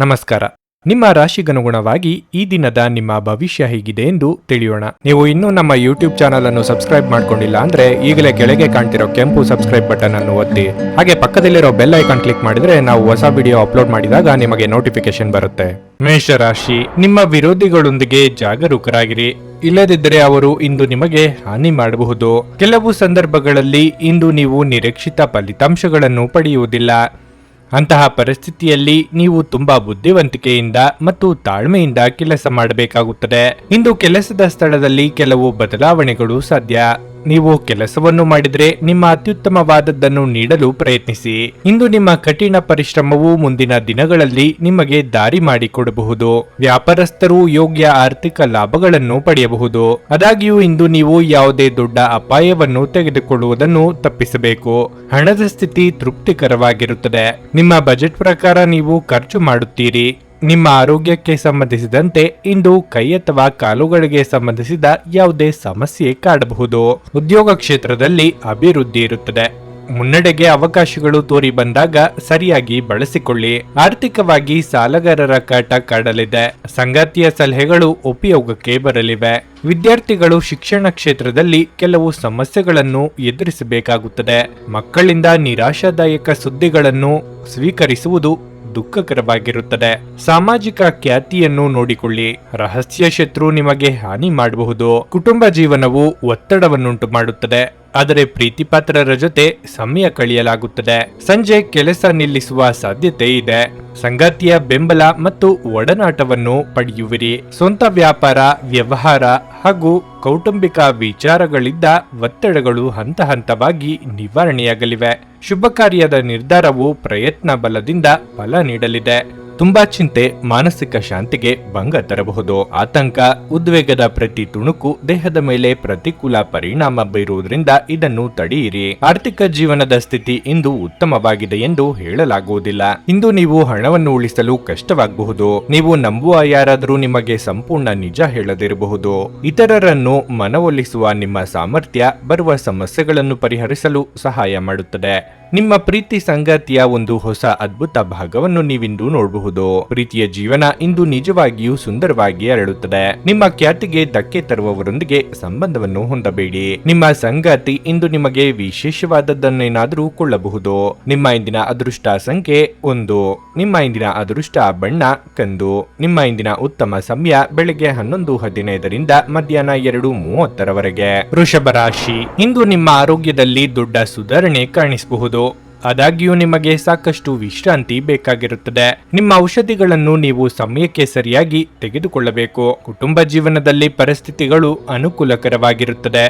ನಮಸ್ಕಾರ. ನಿಮ್ಮ ರಾಶಿಗನುಗುಣವಾಗಿ ಈ ದಿನದ ನಿಮ್ಮ ಭವಿಷ್ಯ ಹೇಗಿದೆ ಎಂದು ತಿಳಿಯೋಣ. ನೀವು ಇನ್ನೂ ನಮ್ಮ ಯೂಟ್ಯೂಬ್ ಚಾನಲ್ ಅನ್ನು ಸಬ್ಸ್ಕ್ರೈಬ್ ಮಾಡ್ಕೊಂಡಿಲ್ಲ ಅಂದ್ರೆ ಈಗಲೇ ಕೆಳಗೆ ಕಾಣ್ತಿರೋ ಕೆಂಪು ಸಬ್ಸ್ಕ್ರೈಬ್ ಬಟನ್ ಅನ್ನು ಒತ್ತಿ, ಹಾಗೆ ಪಕ್ಕದಲ್ಲಿರೋ ಬೆಲ್ ಐಕಾನ್ ಕ್ಲಿಕ್ ಮಾಡಿದ್ರೆ ನಾವು ಹೊಸ ವಿಡಿಯೋ ಅಪ್ಲೋಡ್ ಮಾಡಿದಾಗ ನಿಮಗೆ ನೋಟಿಫಿಕೇಶನ್ ಬರುತ್ತೆ. ಮೇಷರಾಶಿ, ನಿಮ್ಮ ವಿರೋಧಿಗಳೊಂದಿಗೆ ಜಾಗರೂಕರಾಗಿರಿ, ಇಲ್ಲದಿದ್ದರೆ ಅವರು ಇಂದು ನಿಮಗೆ ಹಾನಿ ಮಾಡಬಹುದು. ಕೆಲವು ಸಂದರ್ಭಗಳಲ್ಲಿ ಇಂದು ನೀವು ನಿರೀಕ್ಷಿತ ಫಲಿತಾಂಶಗಳನ್ನು ಪಡೆಯುವುದಿಲ್ಲ. ಅಂತಹ ಪರಿಸ್ಥಿತಿಯಲ್ಲಿ ನೀವು ತುಂಬಾ ಬುದ್ಧಿವಂತಿಕೆಯಿಂದ ಮತ್ತು ತಾಳ್ಮೆಯಿಂದ ಕೆಲಸ ಮಾಡಬೇಕಾಗುತ್ತದೆ. ಇಂದು ಕೆಲಸದ ಸ್ಥಳದಲ್ಲಿ ಕೆಲವು ಬದಲಾವಣೆಗಳು ಸಾಧ್ಯ. ನೀವು ಕೆಲಸವನ್ನು ಮಾಡಿದರೆ ನಿಮ್ಮ ಅತ್ಯುತ್ತಮವಾದದ್ದನ್ನು ನೀಡಲು ಪ್ರಯತ್ನಿಸಿ. ಇಂದು ನಿಮ್ಮ ಕಠಿಣ ಪರಿಶ್ರಮವು ಮುಂದಿನ ದಿನಗಳಲ್ಲಿ ನಿಮಗೆ ದಾರಿ ಮಾಡಿಕೊಡಬಹುದು. ವ್ಯಾಪಾರಸ್ಥರು ಯೋಗ್ಯ ಆರ್ಥಿಕ ಲಾಭಗಳನ್ನು ಪಡೆಯಬಹುದು. ಆದಾಗ್ಯೂ ಇಂದು ನೀವು ಯಾವುದೇ ದೊಡ್ಡ ಅಪಾಯವನ್ನು ತೆಗೆದುಕೊಳ್ಳುವುದನ್ನು ತಪ್ಪಿಸಬೇಕು. ಹಣದ ಸ್ಥಿತಿ ತೃಪ್ತಿಕರವಾಗಿರುತ್ತದೆ. ನಿಮ್ಮ ಬಜೆಟ್ ಪ್ರಕಾರ ನೀವು ಖರ್ಚು ಮಾಡುತ್ತೀರಿ. ನಿಮ್ಮ ಆರೋಗ್ಯಕ್ಕೆ ಸಂಬಂಧಿಸಿದಂತೆ ಇಂದು ಕೈ ಅಥವಾ ಕಾಲುಗಳಿಗೆ ಸಂಬಂಧಿಸಿದ ಯಾವುದೇ ಸಮಸ್ಯೆ ಕಾಡಬಹುದು. ಉದ್ಯೋಗ ಕ್ಷೇತ್ರದಲ್ಲಿ ಅಭಿವೃದ್ಧಿ ಇರುತ್ತದೆ. ಮುನ್ನಡೆಗೆ ಅವಕಾಶಗಳು ತೋರಿ ಬಂದಾಗ ಸರಿಯಾಗಿ ಬಳಸಿಕೊಳ್ಳಿ. ಆರ್ಥಿಕವಾಗಿ ಸಾಲಗಾರರ ಕಾಟ ಕಾಡಲಿದೆ. ಸಂಗಾತಿಯ ಸಲಹೆಗಳು ಉಪಯೋಗಕ್ಕೆ ಬರಲಿವೆ. ವಿದ್ಯಾರ್ಥಿಗಳು ಶಿಕ್ಷಣ ಕ್ಷೇತ್ರದಲ್ಲಿ ಕೆಲವು ಸಮಸ್ಯೆಗಳನ್ನು ಎದುರಿಸಬೇಕಾಗುತ್ತದೆ. ಮಕ್ಕಳಿಂದ ನಿರಾಶಾದಾಯಕ ಸುದ್ದಿಗಳನ್ನು ಸ್ವೀಕರಿಸುವುದು ದುಃಖಕರವಾಗಿರುತ್ತದೆ. ಸಾಮಾಜಿಕ ಖ್ಯಾತಿಯನ್ನು ನೋಡಿಕೊಳ್ಳಿ. ರಹಸ್ಯ ಶತ್ರು ನಿಮಗೆ ಹಾನಿ ಮಾಡಬಹುದು. ಕುಟುಂಬ ಜೀವನವು ಒತ್ತಡವನ್ನುಂಟು ಮಾಡುತ್ತದೆ, ಆದರೆ ಪ್ರೀತಿಪಾತ್ರರ ಜೊತೆ ಸಮಯ ಕಳೆಯಲಾಗುತ್ತದೆ. ಸಂಜೆ ಕೆಲಸ ನಿಲ್ಲಿಸುವ ಸಾಧ್ಯತೆ ಇದೆ. ಸಂಗಾತಿಯ ಬೆಂಬಲ ಮತ್ತು ಒಡನಾಟವನ್ನು ಪಡೆಯುವಿರಿ. ಸ್ವಂತ ವ್ಯಾಪಾರ, ವ್ಯವಹಾರ ಹಾಗೂ ಕೌಟುಂಬಿಕ ವಿಚಾರಗಳಿಂದ ಒತ್ತಡಗಳು ಹಂತ ಹಂತವಾಗಿ ನಿವಾರಣೆಯಾಗಲಿವೆ. ಶುಭ ಕಾರ್ಯದ ನಿರ್ಧಾರವು ಪ್ರಯತ್ನ ಬಲದಿಂದ ಫಲ ನೀಡಲಿದೆ. ತುಂಬಾ ಚಿಂತೆ ಮಾನಸಿಕ ಶಾಂತಿಗೆ ಭಂಗ ತರಬಹುದು. ಆತಂಕ, ಉದ್ವೇಗದ ಪ್ರತಿ ತುಣುಕು ದೇಹದ ಮೇಲೆ ಪ್ರತಿಕೂಲ ಪರಿಣಾಮ ಬೀರುವುದರಿಂದ ಇದನ್ನು ತಡೆಯಿರಿ. ಆರ್ಥಿಕ ಜೀವನದ ಸ್ಥಿತಿ ಇಂದು ಉತ್ತಮವಾಗಿದೆ ಎಂದು ಹೇಳಲಾಗುವುದಿಲ್ಲ. ಇಂದು ನೀವು ಹಣವನ್ನು ಉಳಿಸಲು ಕಷ್ಟವಾಗಬಹುದು. ನೀವು ನಂಬುವ ಯಾರಾದರೂ ನಿಮಗೆ ಸಂಪೂರ್ಣ ನಿಜ ಹೇಳದಿರಬಹುದು. ಇತರರನ್ನು ಮನವೊಲಿಸುವ ನಿಮ್ಮ ಸಾಮರ್ಥ್ಯ ಬರುವ ಸಮಸ್ಯೆಗಳನ್ನು ಪರಿಹರಿಸಲು ಸಹಾಯ ಮಾಡುತ್ತದೆ. ನಿಮ್ಮ ಪ್ರೀತಿ ಸಂಗಾತಿಯ ಒಂದು ಹೊಸ ಅದ್ಭುತ ಭಾಗವನ್ನು ನೀವಿಂದು ನೋಡಬಹುದು. ಪ್ರೀತಿಯ ಜೀವನ ಇಂದು ನಿಜವಾಗಿಯೂ ಸುಂದರವಾಗಿ ಅರಳುತ್ತದೆ. ನಿಮ್ಮ ಖ್ಯಾತಿಗೆ ಧಕ್ಕೆ ತರುವವರೊಂದಿಗೆ ಸಂಬಂಧವನ್ನು ಹೊಂದಬೇಡಿ. ನಿಮ್ಮ ಸಂಗಾತಿ ಇಂದು ನಿಮಗೆ ವಿಶೇಷವಾದದ್ದನ್ನೇನಾದರೂ ಕೊಳ್ಳಬಹುದು. ನಿಮ್ಮ ಇಂದಿನ ಅದೃಷ್ಟ ಸಂಖ್ಯೆ 1. ನಿಮ್ಮ ಇಂದಿನ ಅದೃಷ್ಟ ಬಣ್ಣ ಕಂದು. ನಿಮ್ಮ ಇಂದಿನ ಉತ್ತಮ ಸಮಯ ಬೆಳಗ್ಗೆ 11:15ರಿಂದ ಮಧ್ಯಾಹ್ನ 2:30ರವರೆಗೆ. ವೃಷಭ ರಾಶಿ, ಇಂದು ನಿಮ್ಮ ಆರೋಗ್ಯದಲ್ಲಿ ದೊಡ್ಡ ಸುಧಾರಣೆ ಕಾಣಿಸಬಹುದು. ಆದಾಗ್ಯೂ ನಿಮಗೆ ಸಾಕಷ್ಟು ವಿಶ್ರಾಂತಿ ಬೇಕಾಗಿರುತ್ತದೆ. ನಿಮ್ಮ ಔಷಧಿಗಳನ್ನು ನೀವು ಸಮಯಕ್ಕೆ ಸರಿಯಾಗಿ ತೆಗೆದುಕೊಳ್ಳಬೇಕು. ಕುಟುಂಬ ಜೀವನದಲ್ಲಿ ಪರಿಸ್ಥಿತಿಗಳು ಅನುಕೂಲಕರವಾಗಿರುತ್ತದೆ.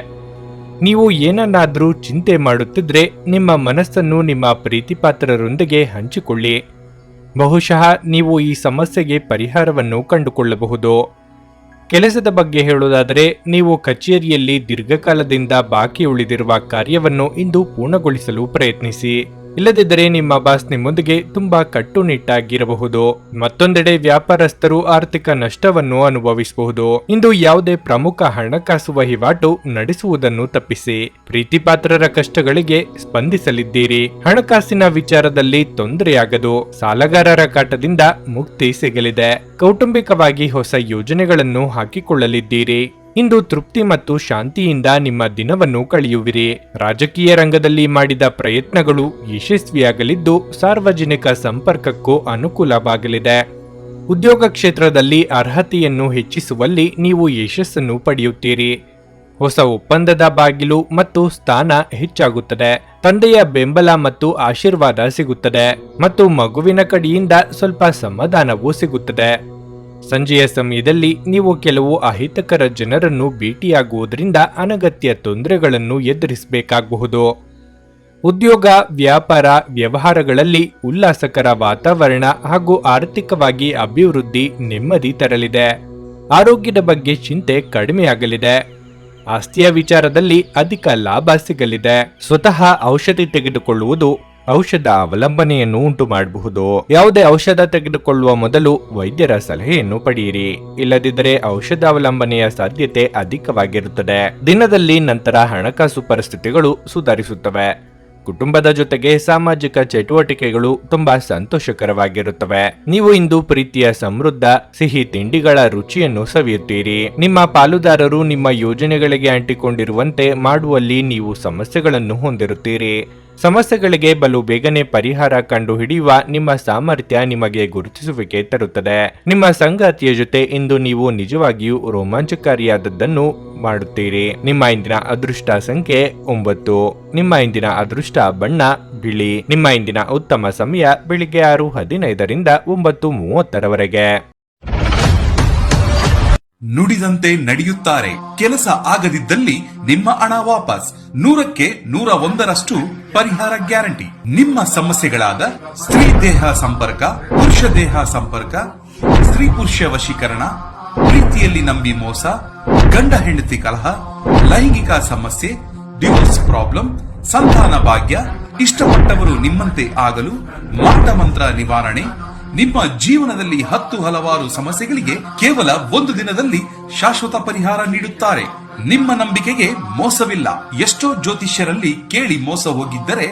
ನೀವು ಏನನ್ನಾದರೂ ಚಿಂತೆ ಮಾಡುತ್ತಿದ್ರೆ ನಿಮ್ಮ ಮನಸ್ಸನ್ನು ನಿಮ್ಮ ಪ್ರೀತಿಪಾತ್ರರೊಂದಿಗೆ ಹಂಚಿಕೊಳ್ಳಿ. ಬಹುಶಃ ನೀವು ಈ ಸಮಸ್ಯೆಗೆ ಪರಿಹಾರವನ್ನು ಕಂಡುಕೊಳ್ಳಬಹುದು. ಕೆಲಸದ ಬಗ್ಗೆ ಹೇಳುವುದಾದರೆ, ನೀವು ಕಚೇರಿಯಲ್ಲಿ ದೀರ್ಘಕಾಲದಿಂದ ಬಾಕಿ ಉಳಿದಿರುವ ಕಾರ್ಯವನ್ನು ಇಂದು ಪೂರ್ಣಗೊಳಿಸಲು ಪ್ರಯತ್ನಿಸಿ. ಇಲ್ಲದಿದ್ದರೆ ನಿಮ್ಮ ಬಾಸ್ ನಿಮ್ಮೊಂದಿಗೆ ತುಂಬಾ ಕಟ್ಟುನಿಟ್ಟಾಗಿರಬಹುದು. ಮತ್ತೊಂದೆಡೆ ವ್ಯಾಪಾರಸ್ಥರು ಆರ್ಥಿಕ ನಷ್ಟವನ್ನು ಅನುಭವಿಸಬಹುದು. ಇಂದು ಯಾವುದೇ ಪ್ರಮುಖ ಹಣಕಾಸು ವಹಿವಾಟು ನಡೆಸುವುದನ್ನು ತಪ್ಪಿಸಿ. ಪ್ರೀತಿಪಾತ್ರರ ಕಷ್ಟಗಳಿಗೆ ಸ್ಪಂದಿಸಲಿದ್ದೀರಿ. ಹಣಕಾಸಿನ ವಿಚಾರದಲ್ಲಿ ತೊಂದರೆಯಾಗದು. ಸಾಲಗಾರರ ಕಾಟದಿಂದ ಮುಕ್ತಿ ಸಿಗಲಿದೆ. ಕೌಟುಂಬಿಕವಾಗಿ ಹೊಸ ಯೋಜನೆಗಳನ್ನು ಹಾಕಿಕೊಳ್ಳಲಿದ್ದೀರಿ. ಇಂದು ತೃಪ್ತಿ ಮತ್ತು ಶಾಂತಿಯಿಂದ ನಿಮ್ಮ ದಿನವನ್ನು ಕಳೆಯುವಿರಿ. ರಾಜಕೀಯ ರಂಗದಲ್ಲಿ ಮಾಡಿದ ಪ್ರಯತ್ನಗಳು ಯಶಸ್ವಿಯಾಗಲಿದ್ದು ಸಾರ್ವಜನಿಕ ಸಂಪರ್ಕಕ್ಕೂ ಅನುಕೂಲವಾಗಲಿದೆ. ಉದ್ಯೋಗ ಕ್ಷೇತ್ರದಲ್ಲಿ ಅರ್ಹತೆಯನ್ನು ಹೆಚ್ಚಿಸುವಲ್ಲಿ ನೀವು ಯಶಸ್ಸನ್ನು ಪಡೆಯುತ್ತೀರಿ. ಹೊಸ ಒಪ್ಪಂದದ ಬಾಗಿಲು ಮತ್ತು ಸ್ಥಾನ ಹೆಚ್ಚಾಗುತ್ತದೆ. ತಂದೆಯ ಬೆಂಬಲ ಮತ್ತು ಆಶೀರ್ವಾದ ಸಿಗುತ್ತದೆ ಮತ್ತು ಮಗುವಿನ ಕಡೆಯಿಂದ ಸ್ವಲ್ಪ ಸಮಾಧಾನವೂ ಸಿಗುತ್ತದೆ. ಸಂಜೆಯ ಸಮಯದಲ್ಲಿ ನೀವು ಕೆಲವು ಅಹಿತಕರ ಜನರನ್ನು ಭೇಟಿಯಾಗುವುದರಿಂದ ಅನಗತ್ಯ ತೊಂದರೆಗಳನ್ನು ಎದುರಿಸಬೇಕಾಗಬಹುದು. ಉದ್ಯೋಗ, ವ್ಯಾಪಾರ, ವ್ಯವಹಾರಗಳಲ್ಲಿ ಉಲ್ಲಾಸಕರ ವಾತಾವರಣ ಹಾಗೂ ಆರ್ಥಿಕವಾಗಿ ಅಭಿವೃದ್ಧಿ ನೆಮ್ಮದಿ ತರಲಿದೆ. ಆರೋಗ್ಯದ ಬಗ್ಗೆ ಚಿಂತೆ ಕಡಿಮೆಯಾಗಲಿದೆ. ಆಸ್ತಿಯ ವಿಚಾರದಲ್ಲಿ ಅಧಿಕ ಲಾಭ ಸಿಗಲಿದೆ. ಸ್ವತಃ ಔಷಧಿ ತೆಗೆದುಕೊಳ್ಳುವುದು ಔಷಧ ಅವಲಂಬನೆಯನ್ನು ಉಂಟು ಮಾಡಬಹುದು. ಯಾವುದೇ ಔಷಧ ತೆಗೆದುಕೊಳ್ಳುವ ಮೊದಲು ವೈದ್ಯರ ಸಲಹೆಯನ್ನು ಪಡೆಯಿರಿ. ಇಲ್ಲದಿದ್ದರೆ ಔಷಧ ಅವಲಂಬನೆಯ ಸಾಧ್ಯತೆ ಅಧಿಕವಾಗಿರುತ್ತದೆ. ದಿನದಲ್ಲಿ ನಂತರ ಹಣಕಾಸು ಪರಿಸ್ಥಿತಿಗಳು ಸುಧಾರಿಸುತ್ತವೆ. ಕುಟುಂಬದ ಜೊತೆಗೆ ಸಾಮಾಜಿಕ ಚಟುವಟಿಕೆಗಳು ತುಂಬಾ ಸಂತೋಷಕರವಾಗಿರುತ್ತವೆ. ನೀವು ಇಂದು ಪ್ರೀತಿಯ ಸಮೃದ್ಧ ಸಿಹಿ ತಿಂಡಿಗಳ ರುಚಿಯನ್ನು ಸವಿಯುತ್ತೀರಿ. ನಿಮ್ಮ ಪಾಲುದಾರರು ನಿಮ್ಮ ಯೋಜನೆಗಳಿಗೆ ಅಂಟಿಕೊಂಡಿರುವಂತೆ ಮಾಡುವಲ್ಲಿ ನೀವು ಸಮಸ್ಯೆಗಳನ್ನು ಹೊಂದಿರುತ್ತೀರಿ. ಸಮಸ್ಯೆಗಳಿಗೆ ಬಲು ಬೇಗನೆ ಪರಿಹಾರ ಕಂಡು ಹಿಡಿಯುವ ನಿಮ್ಮ ಸಾಮರ್ಥ್ಯ ನಿಮಗೆ ಗುರುತಿಸುವಿಕೆ ತರುತ್ತದೆ. ನಿಮ್ಮ ಸಂಗಾತಿಯ ಜೊತೆ ಇಂದು ನೀವು ನಿಜವಾಗಿಯೂ ರೋಮಾಂಚಕಾರಿಯಾದದ್ದನ್ನು ಮಾಡುತ್ತೀರಿ. ನಿಮ್ಮ ಇಂದಿನ ಅದೃಷ್ಟ ಸಂಖ್ಯೆ 9. ನಿಮ್ಮ ಇಂದಿನ ಅದೃಷ್ಟ ಬಣ್ಣ ಬಿಳಿ. ನಿಮ್ಮ ಇಂದಿನ ಉತ್ತಮ ಸಮಯ ಬೆಳಿಗ್ಗೆ 6:15ರಿಂದ 9:30ರವರೆಗೆ. ನುಡಿದಂತೆ ನಡೆಯುತ್ತಾರೆ. ಕೆಲಸ ಆಗದಿದ್ದಲ್ಲಿ ನಿಮ್ಮ ಹಣ ವಾಪಸ್. 100ಕ್ಕೆ 101ರಷ್ಟು ಪರಿಹಾರ ಗ್ಯಾರಂಟಿ. ನಿಮ್ಮ ಸಮಸ್ಯೆಗಳಾದ ಸ್ತ್ರೀ ದೇಹ ಸಂಪರ್ಕ, ಪುರುಷ ದೇಹ ಸಂಪರ್ಕ, ಸ್ತ್ರೀ ಪುರುಷ ವಶೀಕರಣ, ಪ್ರೀತಿಯಲ್ಲಿ ನಂಬಿ ಮೋಸ, ಗಂಡ ಹೆಂಡತಿ ಕಲಹ, ಲೈಂಗಿಕ ಸಮಸ್ಯೆ, ಡಿವೋರ್ಸ್ ಪ್ರಾಬ್ಲಮ್, ಸಂತಾನ ಭಾಗ್ಯ, ಇಷ್ಟಪಟ್ಟವರು ನಿಮ್ಮಂತೆ ಆಗಲು ಮಾಟ ಮಂತ್ರ ನಿವಾರಣೆ, ನಿಮ್ಮ ಜೀವನದಲ್ಲಿ 10 ಹಲವಾರು ಸಮಸ್ಯೆಗಳಿಗೆ ಕೇವಲ 1 ದಿನದಲ್ಲಿ ಶಾಶ್ವತ ಪರಿಹಾರ ನೀಡುತ್ತಾರೆ. ನಿಮ್ಮ ನಂಬಿಕೆಗೆ ಮೋಸವಿಲ್ಲ. ಎಷ್ಟೋ ಜ್ಯೋತಿಷ್ಯರಲ್ಲಿ ಕೇಳಿ ಮೋಸ ಹೋಗಿದ್ದರೆ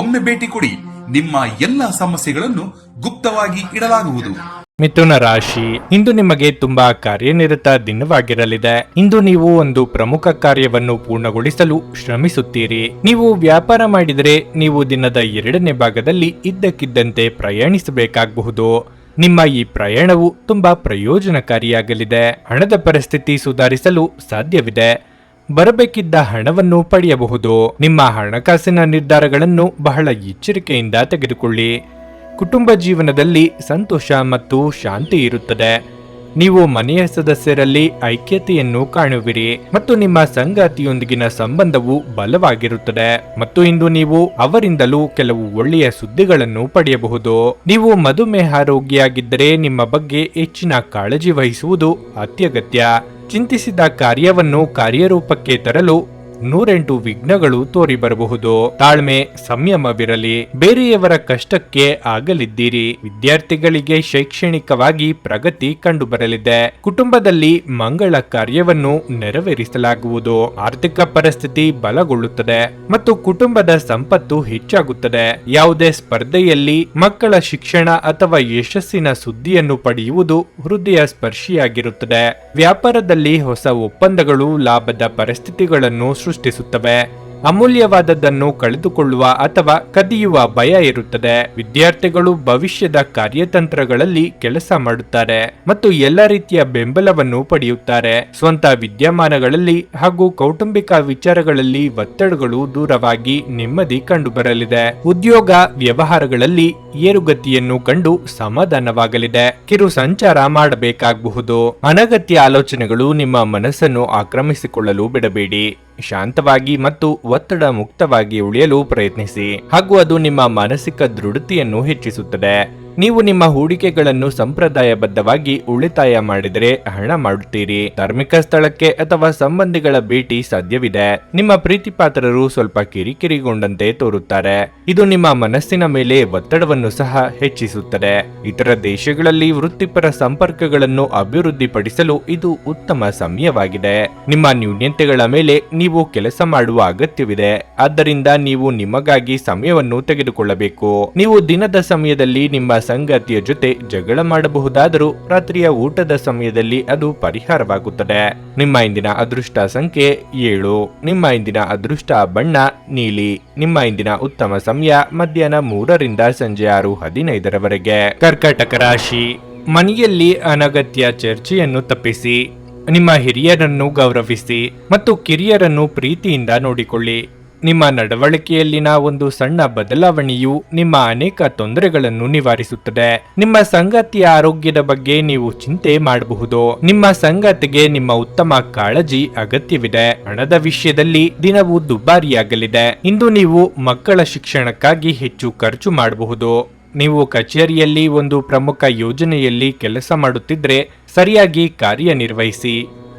ಒಮ್ಮೆ ಭೇಟಿ ಕೊಡಿ. ನಿಮ್ಮ ಎಲ್ಲ ಸಮಸ್ಯೆಗಳನ್ನು ಗುಪ್ತವಾಗಿ ಇಡಲಾಗುವುದು. ಮಿಥುನ ರಾಶಿ, ಇಂದು ನಿಮಗೆ ತುಂಬಾ ಕಾರ್ಯನಿರತ ದಿನವಾಗಿರಲಿದೆ. ಇಂದು ನೀವು ಒಂದು ಪ್ರಮುಖ ಕಾರ್ಯವನ್ನು ಪೂರ್ಣಗೊಳಿಸಲು ಶ್ರಮಿಸುತ್ತೀರಿ. ನೀವು ವ್ಯಾಪಾರ ಮಾಡಿದರೆ ನೀವು ದಿನದ 2ನೇ ಭಾಗದಲ್ಲಿ ಇದ್ದಕ್ಕಿದ್ದಂತೆ ಪ್ರಯಾಣಿಸಬೇಕಾಗಬಹುದು. ನಿಮ್ಮ ಈ ಪ್ರಯಾಣವು ತುಂಬಾ ಪ್ರಯೋಜನಕಾರಿಯಾಗಲಿದೆ. ಹಣದ ಪರಿಸ್ಥಿತಿ ಸುಧಾರಿಸಲು ಸಾಧ್ಯವಿದೆ. ಬರಬೇಕಿದ್ದ ಹಣವನ್ನು ಪಡೆಯಬಹುದು. ನಿಮ್ಮ ಹಣಕಾಸಿನ ನಿರ್ಧಾರಗಳನ್ನು ಬಹಳ ಎಚ್ಚರಿಕೆಯಿಂದ ತೆಗೆದುಕೊಳ್ಳಿ. ಕುಟುಂಬ ಜೀವನದಲ್ಲಿ ಸಂತೋಷ ಮತ್ತು ಶಾಂತಿ ಇರುತ್ತದೆ. ನೀವು ಮನೆಯ ಸದಸ್ಯರಲ್ಲಿ ಐಕ್ಯತೆಯನ್ನು ಕಾಣುವಿರಿ ಮತ್ತು ನಿಮ್ಮ ಸಂಗಾತಿಯೊಂದಿಗಿನ ಸಂಬಂಧವು ಬಲವಾಗಿರುತ್ತದೆ. ಮತ್ತು ಇಂದು ನೀವು ಅವರಿಂದಲೂ ಕೆಲವು ಒಳ್ಳೆಯ ಸುದ್ದಿಗಳನ್ನು ಪಡೆಯಬಹುದು. ನೀವು ಮಧುಮೇಹ ರೋಗಿಯಾಗಿದ್ದರೆ ನಿಮ್ಮ ಬಗ್ಗೆ ಹೆಚ್ಚಿನ ಕಾಳಜಿ ವಹಿಸುವುದು ಅತ್ಯಗತ್ಯ. ಚಿಂತಿಸಿದ ಕಾರ್ಯವನ್ನು ಕಾರ್ಯರೂಪಕ್ಕೆ ತರಲು 108 ವಿಘ್ನಗಳು ತೋರಿ ಬರಬಹುದು. ತಾಳ್ಮೆ, ಸಂಯಮವಿರಲಿ. ಬೇರೆಯವರ ಕಷ್ಟಕ್ಕೆ ಆಗಲಿದ್ದೀರಿ. ವಿದ್ಯಾರ್ಥಿಗಳಿಗೆ ಶೈಕ್ಷಣಿಕವಾಗಿ ಪ್ರಗತಿ ಕಂಡುಬರಲಿದೆ. ಕುಟುಂಬದಲ್ಲಿ ಮಂಗಳ ಕಾರ್ಯವನ್ನು ನೆರವೇರಿಸಲಾಗುವುದು. ಆರ್ಥಿಕ ಪರಿಸ್ಥಿತಿ ಬಲಗೊಳ್ಳುತ್ತದೆ ಮತ್ತು ಕುಟುಂಬದ ಸಂಪತ್ತು ಹೆಚ್ಚಾಗುತ್ತದೆ. ಯಾವುದೇ ಸ್ಪರ್ಧೆಯಲ್ಲಿ ಮಕ್ಕಳ ಶಿಕ್ಷಣ ಅಥವಾ ಯಶಸ್ಸಿನ ಸುದ್ದಿಯನ್ನು ಪಡೆಯುವುದು ಹೃದಯ ಸ್ಪರ್ಶಿಯಾಗಿರುತ್ತದೆ. ವ್ಯಾಪಾರದಲ್ಲಿ ಹೊಸ ಒಪ್ಪಂದಗಳು ಲಾಭದ ಪರಿಸ್ಥಿತಿಗಳನ್ನು ಸೃಷ್ಟಿಸುತ್ತವೆ. ಅಮೂಲ್ಯವಾದದ್ದನ್ನು ಕಳೆದುಕೊಳ್ಳುವ ಅಥವಾ ಕದಿಯುವ ಭಯ ಇರುತ್ತದೆ. ವಿದ್ಯಾರ್ಥಿಗಳು ಭವಿಷ್ಯದ ಕಾರ್ಯತಂತ್ರಗಳಲ್ಲಿ ಕೆಲಸ ಮಾಡುತ್ತಾರೆ ಮತ್ತು ಎಲ್ಲ ರೀತಿಯ ಬೆಂಬಲವನ್ನು ಪಡೆಯುತ್ತಾರೆ. ಸ್ವಂತ ವಿದ್ಯಮಾನಗಳಲ್ಲಿ ಹಾಗೂ ಕೌಟುಂಬಿಕ ವಿಚಾರಗಳಲ್ಲಿ ಒತ್ತಡಗಳು ದೂರವಾಗಿ ನೆಮ್ಮದಿ ಕಂಡುಬರಲಿದೆ. ಉದ್ಯೋಗ ವ್ಯವಹಾರಗಳಲ್ಲಿ ಏರುಗತಿಯನ್ನು ಕಂಡು ಸಮಾಧಾನವಾಗಲಿದೆ. ಕಿರು ಸಂಚಾರ ಮಾಡಬೇಕಾಗಬಹುದು. ಅನಗತ್ಯ ಆಲೋಚನೆಗಳು ನಿಮ್ಮ ಮನಸ್ಸನ್ನು ಆಕ್ರಮಿಸಿಕೊಳ್ಳಲು ಬಿಡಬೇಡಿ. ಶಾಂತವಾಗಿ ಮತ್ತು ಒತ್ತಡ ಮುಕ್ತವಾಗಿ ಉಳಿಯಲು ಪ್ರಯತ್ನಿಸಿ ಹಾಗೂ ಅದು ನಿಮ್ಮ ಮಾನಸಿಕ ದೃಢತೆಯನ್ನು ಹೆಚ್ಚಿಸುತ್ತದೆ. ನೀವು ನಿಮ್ಮ ಹೂಡಿಕೆಗಳನ್ನು ಸಂಪ್ರದಾಯಬದ್ಧವಾಗಿ ಉಳಿತಾಯ ಮಾಡಿದರೆ ಹಣ ಮಾಡುತ್ತೀರಿ. ಧಾರ್ಮಿಕ ಸ್ಥಳಕ್ಕೆ ಅಥವಾ ಸಂಬಂಧಿಗಳ ಭೇಟಿ ಸಾಧ್ಯವಿದೆ. ನಿಮ್ಮ ಪ್ರೀತಿಪಾತ್ರರು ಸ್ವಲ್ಪ ಕಿರಿಕಿರಿಗೊಂಡಂತೆ ತೋರುತ್ತಾರೆ. ಇದು ನಿಮ್ಮ ಮನಸ್ಸಿನ ಮೇಲೆ ಒತ್ತಡವನ್ನು ಸಹ ಹೆಚ್ಚಿಸುತ್ತದೆ. ಇತರ ದೇಶಗಳಲ್ಲಿ ವೃತ್ತಿಪರ ಸಂಪರ್ಕಗಳನ್ನು ಅಭಿವೃದ್ಧಿಪಡಿಸಲು ಇದು ಉತ್ತಮ ಸಮಯವಾಗಿದೆ. ನಿಮ್ಮ ನ್ಯೂನ್ಯತೆಗಳ ಮೇಲೆ ನೀವು ಕೆಲಸ ಮಾಡುವ ಅಗತ್ಯವಿದೆ. ಆದ್ದರಿಂದ ನೀವು ನಿಮಗಾಗಿ ಸಮಯವನ್ನು ತೆಗೆದುಕೊಳ್ಳಬೇಕು. ನೀವು ದಿನದ ಸಮಯದಲ್ಲಿ ನಿಮ್ಮ ಸಂಗಾತಿಯ ಜೊತೆ ಜಗಳ ಮಾಡಬಹುದಾದರೂ ರಾತ್ರಿಯ ಊಟದ ಸಮಯದಲ್ಲಿ ಅದು ಪರಿಹಾರವಾಗುತ್ತದೆ. ನಿಮ್ಮ ಇಂದಿನ ಅದೃಷ್ಟ ಸಂಖ್ಯೆ 7. ನಿಮ್ಮ ಇಂದಿನ ಅದೃಷ್ಟ ಬಣ್ಣ ನೀಲಿ. ನಿಮ್ಮ ಇಂದಿನ ಉತ್ತಮ ಸಮಯ ಮಧ್ಯಾಹ್ನ 3ರಿಂದ ಸಂಜೆ 6:15ರವರೆಗೆ. ಕರ್ಕಾಟಕ ರಾಶಿ, ಮನೆಯಲ್ಲಿ ಅನಗತ್ಯ ಚರ್ಚೆಯನ್ನು ತಪ್ಪಿಸಿ. ನಿಮ್ಮ ಹಿರಿಯರನ್ನು ಗೌರವಿಸಿ ಮತ್ತು ಕಿರಿಯರನ್ನು ಪ್ರೀತಿಯಿಂದ ನೋಡಿಕೊಳ್ಳಿ. ನಿಮ್ಮ ನಡವಳಿಕೆಯಲ್ಲಿನ ಒಂದು ಸಣ್ಣ ಬದಲಾವಣೆಯು ನಿಮ್ಮ ಅನೇಕ ತೊಂದರೆಗಳನ್ನು ನಿವಾರಿಸುತ್ತದೆ. ನಿಮ್ಮ ಸಂಗಾತಿಯ ಆರೋಗ್ಯದ ಬಗ್ಗೆ ನೀವು ಚಿಂತೆ ಮಾಡಬಹುದು. ನಿಮ್ಮ ಸಂಗಾತಿಗೆ ನಿಮ್ಮ ಉತ್ತಮ ಕಾಳಜಿ ಅಗತ್ಯವಿದೆ. ಹಣದ ವಿಷಯದಲ್ಲಿ ದಿನವು ದುಬಾರಿಯಾಗಲಿದೆ. ಇಂದು ನೀವು ಮಕ್ಕಳ ಶಿಕ್ಷಣಕ್ಕಾಗಿ ಹೆಚ್ಚು ಖರ್ಚು ಮಾಡಬಹುದು. ನೀವು ಕಚೇರಿಯಲ್ಲಿ ಒಂದು ಪ್ರಮುಖ ಯೋಜನೆಯಲ್ಲಿ ಕೆಲಸ ಮಾಡುತ್ತಿದ್ದರೆ ಸರಿಯಾಗಿ ಕಾರ್ಯನಿರ್ವಹಿಸಿ.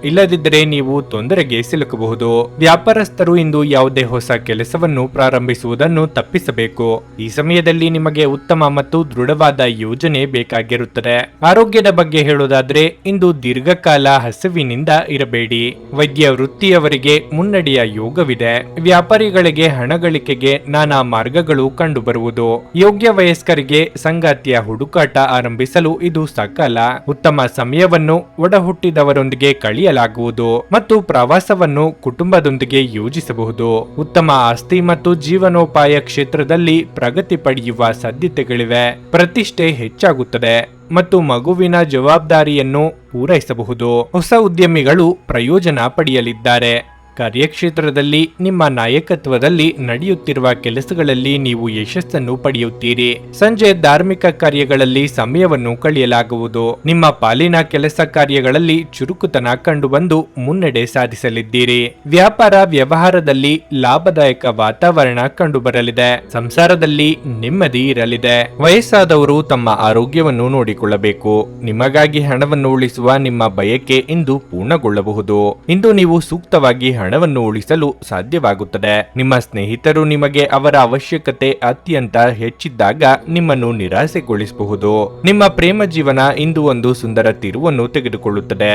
ಇಲ್ಲದಿದ್ದರೆ ನೀವು ತೊಂದರೆಗೆ ಸಿಲುಕಬಹುದು. ವ್ಯಾಪಾರಸ್ಥರು ಇಂದು ಯಾವುದೇ ಹೊಸ ಕೆಲಸವನ್ನು ಪ್ರಾರಂಭಿಸುವುದನ್ನು ತಪ್ಪಿಸಬೇಕು. ಈ ಸಮಯದಲ್ಲಿ ನಿಮಗೆ ಉತ್ತಮ ಮತ್ತು ದೃಢವಾದ ಯೋಜನೆ ಬೇಕಾಗಿರುತ್ತದೆ. ಆರೋಗ್ಯದ ಬಗ್ಗೆ ಹೇಳುವುದಾದ್ರೆ ಇಂದು ದೀರ್ಘಕಾಲ ಹಸಿವಿನಿಂದ ಇರಬೇಡಿ. ವೈದ್ಯ ವೃತ್ತಿಯವರಿಗೆ ಮುನ್ನಡೆಯ ಯೋಗವಿದೆ. ವ್ಯಾಪಾರಿಗಳಿಗೆ ಹಣ ಗಳಿಕೆಗೆ ನಾನಾ ಮಾರ್ಗಗಳು ಕಂಡುಬರುವುದು. ಯೋಗ್ಯ ವಯಸ್ಕರಿಗೆ ಸಂಗಾತಿಯ ಹುಡುಕಾಟ ಆರಂಭಿಸಲು ಇದು ಸಕಾಲ. ಉತ್ತಮ ಸಮಯವನ್ನು ಒಡ ಹುಟ್ಟಿದವರೊಂದಿಗೆ ಕಳೆಯಲಾಗುವುದು ಮತ್ತು ಪ್ರವಾಸವನ್ನು ಕುಟುಂಬದೊಂದಿಗೆ ಯೋಜಿಸಬಹುದು. ಉತ್ತಮ ಆಸ್ತಿ ಮತ್ತು ಜೀವನೋಪಾಯ ಕ್ಷೇತ್ರದಲ್ಲಿ ಪ್ರಗತಿ ಪಡೆಯುವ ಸಾಧ್ಯತೆಗಳಿವೆ. ಪ್ರತಿಷ್ಠೆ ಹೆಚ್ಚಾಗುತ್ತದೆ ಮತ್ತು ಮಗುವಿನ ಜವಾಬ್ದಾರಿಯನ್ನು ಪೂರೈಸಬಹುದು. ಹೊಸ ಉದ್ಯಮಿಗಳು ಪ್ರಯೋಜನ ಪಡೆಯಲಿದ್ದಾರೆ. ಕಾರ್ಯಕ್ಷೇತ್ರದಲ್ಲಿ ನಿಮ್ಮ ನಾಯಕತ್ವದಲ್ಲಿ ನಡೆಯುತ್ತಿರುವ ಕೆಲಸಗಳಲ್ಲಿ ನೀವು ಯಶಸ್ಸನ್ನು ಪಡೆಯುತ್ತೀರಿ. ಸಂಜೆ ಧಾರ್ಮಿಕ ಕಾರ್ಯಗಳಲ್ಲಿ ಸಮಯವನ್ನು ಕಳೆಯಲಾಗುವುದು. ನಿಮ್ಮ ಪಾಲಿನ ಕೆಲಸ ಕಾರ್ಯಗಳಲ್ಲಿ ಚುರುಕುತನ ಕಂಡುಬಂದು ಮುನ್ನಡೆ ಸಾಧಿಸಲಿದ್ದೀರಿ. ವ್ಯಾಪಾರ ವ್ಯವಹಾರದಲ್ಲಿ ಲಾಭದಾಯಕ ವಾತಾವರಣ ಕಂಡುಬರಲಿದೆ. ಸಂಸಾರದಲ್ಲಿ ನೆಮ್ಮದಿ ಇರಲಿದೆ. ವಯಸ್ಸಾದವರು ತಮ್ಮ ಆರೋಗ್ಯವನ್ನು ನೋಡಿಕೊಳ್ಳಬೇಕು. ನಿಮಗಾಗಿ ಹಣವನ್ನು ಉಳಿಸುವ ನಿಮ್ಮ ಬಯಕೆ ಇಂದು ಪೂರ್ಣಗೊಳ್ಳಬಹುದು. ಇಂದು ನೀವು ಸೂಕ್ತವಾಗಿ ಹಣವನ್ನು ಉಳಿಸಲು ಸಾಧ್ಯವಾಗುತ್ತದೆ. ನಿಮ್ಮ ಸ್ನೇಹಿತರು ನಿಮಗೆ ಅವರ ಅವಶ್ಯಕತೆ ಅತ್ಯಂತ ಹೆಚ್ಚಿದ್ದಾಗ ನಿಮ್ಮನ್ನು ನಿರಾಸೆಗೊಳಿಸಬಹುದು. ನಿಮ್ಮ ಪ್ರೇಮ ಜೀವನ ಇಂದು ಒಂದು ಸುಂದರ ತಿರುವನ್ನು ತೆಗೆದುಕೊಳ್ಳುತ್ತದೆ.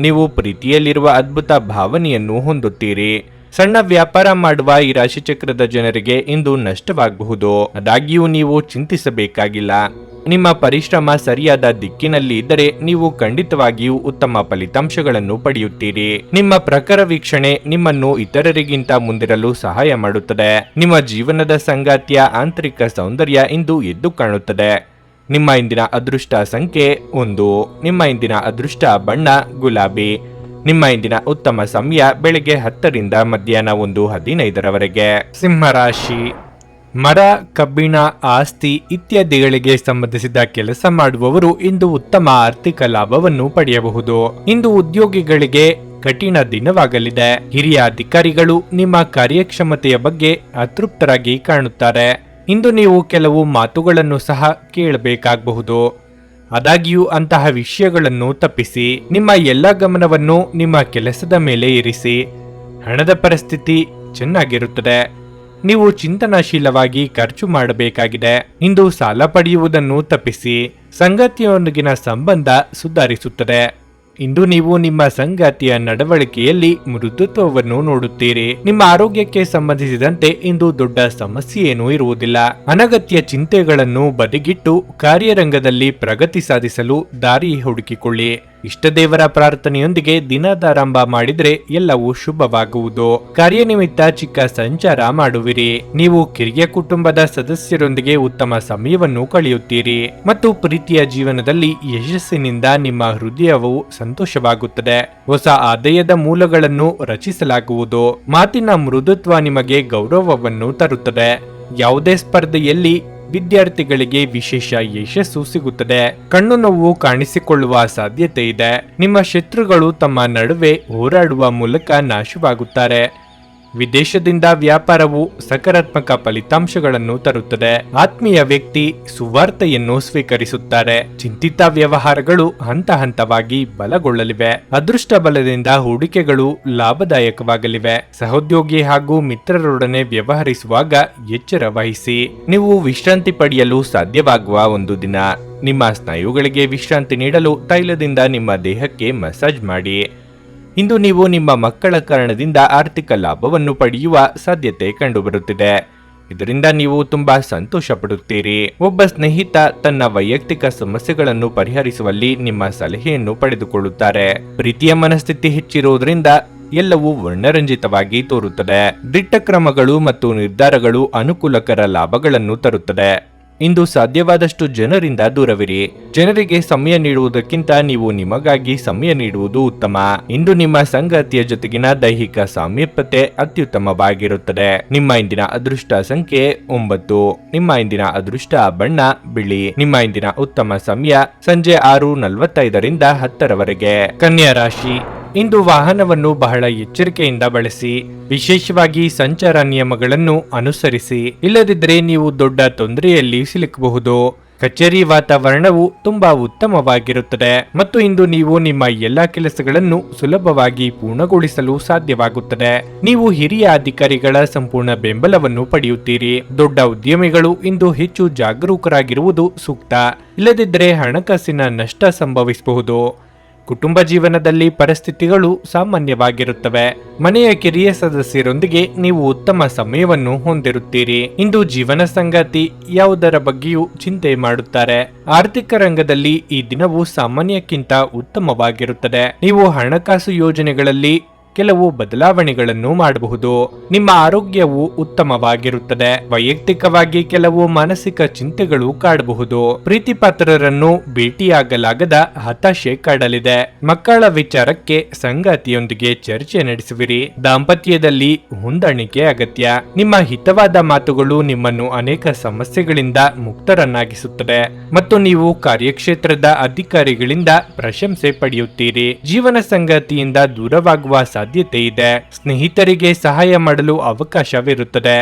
ನೀವು ಪ್ರೀತಿಯಲ್ಲಿರುವ ಅದ್ಭುತ ಭಾವನೆಯನ್ನು ಹೊಂದುತ್ತೀರಿ. ಸಣ್ಣ ವ್ಯಾಪಾರ ಮಾಡುವ ಈ ರಾಶಿಚಕ್ರದ ಜನರಿಗೆ ಇಂದು ನಷ್ಟವಾಗಬಹುದು. ಆದಾಗ್ಯೂ ನೀವು ಚಿಂತಿಸಬೇಕಾಗಿಲ್ಲ. ನಿಮ್ಮ ಪರಿಶ್ರಮ ಸರಿಯಾದ ದಿಕ್ಕಿನಲ್ಲಿ ಇದ್ದರೆ ನೀವು ಖಂಡಿತವಾಗಿಯೂ ಉತ್ತಮ ಫಲಿತಾಂಶಗಳನ್ನು ಪಡೆಯುತ್ತೀರಿ. ನಿಮ್ಮ ಪ್ರಖರ ವೀಕ್ಷಣೆ ನಿಮ್ಮನ್ನು ಇತರರಿಗಿಂತ ಮುಂದಿರಲು ಸಹಾಯ ಮಾಡುತ್ತದೆ. ನಿಮ್ಮ ಜೀವನದ ಸಂಗಾತಿಯ ಆಂತರಿಕ ಸೌಂದರ್ಯ ಇಂದು ಎದ್ದು ಕಾಣುತ್ತದೆ. ನಿಮ್ಮ ಇಂದಿನ ಅದೃಷ್ಟ ಸಂಖ್ಯೆ 1. ನಿಮ್ಮ ಇಂದಿನ ಅದೃಷ್ಟ ಬಣ್ಣ ಗುಲಾಬಿ. ನಿಮ್ಮ ಇಂದಿನ ಉತ್ತಮ ಸಮಯ ಬೆಳಗ್ಗೆ 10 ರಿಂದ ಮಧ್ಯಾಹ್ನ 1:15 ಸಿಂಹರಾಶಿ. ಮರ, ಕಬ್ಬಿಣ, ಆಸ್ತಿ ಇತ್ಯಾದಿಗಳಿಗೆ ಸಂಬಂಧಿಸಿದ ಕೆಲಸ ಮಾಡುವವರು ಇಂದು ಉತ್ತಮ ಆರ್ಥಿಕ ಲಾಭವನ್ನು ಪಡೆಯಬಹುದು. ಇಂದು ಉದ್ಯೋಗಿಗಳಿಗೆ ಕಠಿಣ ದಿನವಾಗಲಿದೆ. ಹಿರಿಯ ಅಧಿಕಾರಿಗಳು ನಿಮ್ಮ ಕಾರ್ಯಕ್ಷಮತೆಯ ಬಗ್ಗೆ ಅತೃಪ್ತರಾಗಿ ಕಾಣುತ್ತಾರೆ. ಇಂದು ನೀವು ಕೆಲವು ಮಾತುಗಳನ್ನು ಸಹ ಕೇಳಬೇಕಾಗಬಹುದು. ಆದಾಗ್ಯೂ ಅಂತಹ ವಿಷಯಗಳನ್ನು ತಪ್ಪಿಸಿ ನಿಮ್ಮ ಎಲ್ಲ ಗಮನವನ್ನು ನಿಮ್ಮ ಕೆಲಸದ ಮೇಲೆ ಇರಿಸಿ. ಹಣದ ಪರಿಸ್ಥಿತಿ ಚೆನ್ನಾಗಿರುತ್ತದೆ. ನೀವು ಚಿಂತನಾಶೀಲವಾಗಿ ಖರ್ಚು ಮಾಡಬೇಕಾಗಿದೆ. ಇಂದು ಸಾಲ ಪಡೆಯುವುದನ್ನು ತಪ್ಪಿಸಿ. ಸಂಗಾತಿಯೊಂದಿಗಿನ ಸಂಬಂಧ ಸುಧಾರಿಸುತ್ತದೆ. ಇಂದು ನೀವು ನಿಮ್ಮ ಸಂಗಾತಿಯ ನಡವಳಿಕೆಯಲ್ಲಿ ಮೃದುತ್ವವನ್ನು ನೋಡುತ್ತೀರಿ. ನಿಮ್ಮ ಆರೋಗ್ಯಕ್ಕೆ ಸಂಬಂಧಿಸಿದಂತೆ ಇಂದು ದೊಡ್ಡ ಸಮಸ್ಯೆ ಏನೂ ಇರುವುದಿಲ್ಲ. ಅನಗತ್ಯ ಚಿಂತೆಗಳನ್ನು ಬದಿಗಿಟ್ಟು ಕಾರ್ಯರಂಗದಲ್ಲಿ ಪ್ರಗತಿ ಸಾಧಿಸಲು ದಾರಿ ಹುಡುಕಿಕೊಳ್ಳಿ. ಇಷ್ಟದೇವರ ಪ್ರಾರ್ಥನೆಯೊಂದಿಗೆ ದಿನದಾರಂಭ ಮಾಡಿದ್ರೆ ಎಲ್ಲವೂ ಶುಭವಾಗುವುದು. ಕಾರ್ಯನಿಮಿತ್ತ ಚಿಕ್ಕ ಸಂಚಾರ ಮಾಡುವಿರಿ. ನೀವು ಕಿರಿಯ ಕುಟುಂಬದ ಸದಸ್ಯರೊಂದಿಗೆ ಉತ್ತಮ ಸಮಯವನ್ನು ಕಳೆಯುತ್ತೀರಿ ಮತ್ತು ಪ್ರೀತಿಯ ಜೀವನದಲ್ಲಿ ಯಶಸ್ಸಿನಿಂದ ನಿಮ್ಮ ಹೃದಯವು ಸಂತೋಷವಾಗುತ್ತದೆ. ಹೊಸ ಆದಾಯದ ಮೂಲಗಳನ್ನು ರಚಿಸಲಾಗುವುದು. ಮಾತಿನ ಮೃದುತ್ವ ನಿಮಗೆ ಗೌರವವನ್ನು ತರುತ್ತದೆ. ಯಾವುದೇ ಸ್ಪರ್ಧೆಯಲ್ಲಿ ವಿದ್ಯಾರ್ಥಿಗಳಿಗೆ ವಿಶೇಷ ಯಶಸ್ಸು ಸಿಗುತ್ತದೆ. ಕಣ್ಣು ನೋವು ಕಾಣಿಸಿಕೊಳ್ಳುವ ಸಾಧ್ಯತೆ ಇದೆ. ನಿಮ್ಮ ಶತ್ರುಗಳು ತಮ್ಮ ನಡುವೆ ಹೋರಾಡುವ ಮೂಲಕ ನಾಶವಾಗುತ್ತಾರೆ. ವಿದೇಶದಿಂದ ವ್ಯಾಪಾರವು ಸಕಾರಾತ್ಮಕ ಫಲಿತಾಂಶಗಳನ್ನು ತರುತ್ತದೆ. ಆತ್ಮೀಯ ವ್ಯಕ್ತಿ ಸುವಾರ್ತೆಯನ್ನು ಸ್ವೀಕರಿಸುತ್ತಾರೆ. ಚಿಂತಿತ ವ್ಯವಹಾರಗಳು ಹಂತ ಹಂತವಾಗಿ ಬಲಗೊಳ್ಳಲಿವೆ. ಅದೃಷ್ಟ ಬಲದಿಂದ ಹೂಡಿಕೆಗಳು ಲಾಭದಾಯಕವಾಗಲಿವೆ. ಸಹೋದ್ಯೋಗಿ ಹಾಗೂ ಮಿತ್ರರೊಡನೆ ವ್ಯವಹರಿಸುವಾಗ ಎಚ್ಚರ ವಹಿಸಿ. ನೀವು ವಿಶ್ರಾಂತಿ ಪಡೆಯಲು ಸಾಧ್ಯವಾಗುವ ಒಂದು ದಿನ. ನಿಮ್ಮ ಸ್ನಾಯುಗಳಿಗೆ ವಿಶ್ರಾಂತಿ ನೀಡಲು ತೈಲದಿಂದ ನಿಮ್ಮ ದೇಹಕ್ಕೆ ಮಸಾಜ್ ಮಾಡಿ. ಇಂದು ನೀವು ನಿಮ್ಮ ಮಕ್ಕಳ ಕಾರಣದಿಂದ ಆರ್ಥಿಕ ಲಾಭವನ್ನು ಪಡೆಯುವ ಸಾಧ್ಯತೆ ಕಂಡುಬರುತ್ತಿದೆ. ಇದರಿಂದ ನೀವು ತುಂಬಾ ಸಂತೋಷ ಪಡುತ್ತೀರಿ. ಒಬ್ಬ ಸ್ನೇಹಿತ ತನ್ನ ವೈಯಕ್ತಿಕ ಸಮಸ್ಯೆಗಳನ್ನು ಪರಿಹರಿಸುವಲ್ಲಿ ನಿಮ್ಮ ಸಲಹೆಯನ್ನು ಪಡೆದುಕೊಳ್ಳುತ್ತಾರೆ. ಪ್ರೀತಿಯ ಮನಸ್ಥಿತಿ ಹೆಚ್ಚಿರುವುದರಿಂದ ಎಲ್ಲವೂ ವರ್ಣರಂಜಿತವಾಗಿ ತೋರುತ್ತದೆ. ದಿಟ್ಟ ಕ್ರಮಗಳು ಮತ್ತು ನಿರ್ಧಾರಗಳು ಅನುಕೂಲಕರ ಲಾಭಗಳನ್ನು ತರುತ್ತದೆ. ಇಂದು ಸಾಧ್ಯವಾದಷ್ಟು ಜನರಿಂದ ದೂರವಿರಿ. ಜನರಿಗೆ ಸಮಯ ನೀಡುವುದಕ್ಕಿಂತ ನೀವು ನಿಮಗಾಗಿ ಸಮಯ ನೀಡುವುದು ಉತ್ತಮ. ಇಂದು ನಿಮ್ಮ ಸಂಗಾತಿಯ ಜೊತೆಗಿನ ದೈಹಿಕ ಸಾಮೀಪ್ಯತೆ ಅತ್ಯುತ್ತಮವಾಗಿರುತ್ತದೆ. ನಿಮ್ಮ ಇಂದಿನ ಅದೃಷ್ಟ ಸಂಖ್ಯೆ 9. ನಿಮ್ಮ ಇಂದಿನ ಅದೃಷ್ಟ ಬಣ್ಣ ಬಿಳಿ. ನಿಮ್ಮ ಇಂದಿನ ಉತ್ತಮ ಸಮಯ ಸಂಜೆ 6:45 ರಿಂದ 10 ಕನ್ಯಾ ರಾಶಿ. ಇಂದು ವಾಹನವನ್ನು ಬಹಳ ಎಚ್ಚರಿಕೆಯಿಂದ ಬಳಸಿ. ವಿಶೇಷವಾಗಿ ಸಂಚಾರ ನಿಯಮಗಳನ್ನು ಅನುಸರಿಸಿ. ಇಲ್ಲದಿದ್ದರೆ ನೀವು ದೊಡ್ಡ ತೊಂದರೆಯಲ್ಲಿ ಸಿಲುಕಬಹುದು. ಕಚೇರಿ ವಾತಾವರಣವು ತುಂಬಾ ಉತ್ತಮವಾಗಿರುತ್ತದೆ ಮತ್ತು ಇಂದು ನೀವು ನಿಮ್ಮ ಎಲ್ಲಾ ಕೆಲಸಗಳನ್ನು ಸುಲಭವಾಗಿ ಪೂರ್ಣಗೊಳಿಸಲು ಸಾಧ್ಯವಾಗುತ್ತದೆ. ನೀವು ಹಿರಿಯ ಅಧಿಕಾರಿಗಳ ಸಂಪೂರ್ಣ ಬೆಂಬಲವನ್ನು ಪಡೆಯುತ್ತೀರಿ. ದೊಡ್ಡ ಉದ್ಯಮಿಗಳು ಇಂದು ಹೆಚ್ಚು ಜಾಗರೂಕರಾಗಿರುವುದು ಸೂಕ್ತ, ಇಲ್ಲದಿದ್ದರೆ ಹಣಕಾಸಿನ ನಷ್ಟ ಸಂಭವಿಸಬಹುದು. ಕುಟುಂಬ ಜೀವನದಲ್ಲಿ ಪರಿಸ್ಥಿತಿಗಳು ಸಾಮಾನ್ಯವಾಗಿರುತ್ತವೆ. ಮನೆಯ ಕಿರಿಯ ಸದಸ್ಯರೊಂದಿಗೆ ನೀವು ಉತ್ತಮ ಸಮಯವನ್ನು ಹೊಂದಿರುತ್ತೀರಿ. ಇಂದು ಜೀವನ ಸಂಗಾತಿ ಯಾವುದರ ಬಗ್ಗೆಯೂ ಚಿಂತೆ ಮಾಡುತ್ತಾರೆ. ಆರ್ಥಿಕ ರಂಗದಲ್ಲಿ ಈ ದಿನವು ಸಾಮಾನ್ಯಕ್ಕಿಂತ ಉತ್ತಮವಾಗಿರುತ್ತದೆ. ನೀವು ಹಣಕಾಸು ಯೋಜನೆಗಳಲ್ಲಿ ಕೆಲವು ಬದಲಾವಣೆಗಳನ್ನು ಮಾಡಬಹುದು. ನಿಮ್ಮ ಆರೋಗ್ಯವು ಉತ್ತಮವಾಗಿರುತ್ತದೆ. ವೈಯಕ್ತಿಕವಾಗಿ ಕೆಲವು ಮಾನಸಿಕ ಚಿಂತೆಗಳು ಕಾಡಬಹುದು. ಪ್ರೀತಿಪಾತ್ರರನ್ನು ಭೇಟಿಯಾಗಲಾಗದ ಹತಾಶೆ ಕಾಡಲಿದೆ. ಮಕ್ಕಳ ವಿಚಾರಕ್ಕೆ ಸಂಗಾತಿಯೊಂದಿಗೆ ಚರ್ಚೆ ನಡೆಸುವಿರಿ. ದಾಂಪತ್ಯದಲ್ಲಿ ಹೊಂದಾಣಿಕೆ ಅಗತ್ಯ. ನಿಮ್ಮ ಹಿತವಾದ ಮಾತುಗಳು ನಿಮ್ಮನ್ನು ಅನೇಕ ಸಮಸ್ಯೆಗಳಿಂದ ಮುಕ್ತರನ್ನಾಗಿಸುತ್ತದೆ ಮತ್ತು ನೀವು ಕಾರ್ಯಕ್ಷೇತ್ರದ ಅಧಿಕಾರಿಗಳಿಂದ ಪ್ರಶಂಸೆ ಪಡೆಯುತ್ತೀರಿ. ಜೀವನ ಸಂಗಾತಿಯಿಂದ ದೂರವಾಗುವ ಸಾಧ್ಯತೆ ಇದೆ. ಸ್ನೇಹಿತರಿಗೆ ಸಹಾಯ ಮಾಡಲು ಅವಕಾಶವಿರುತ್ತದೆ.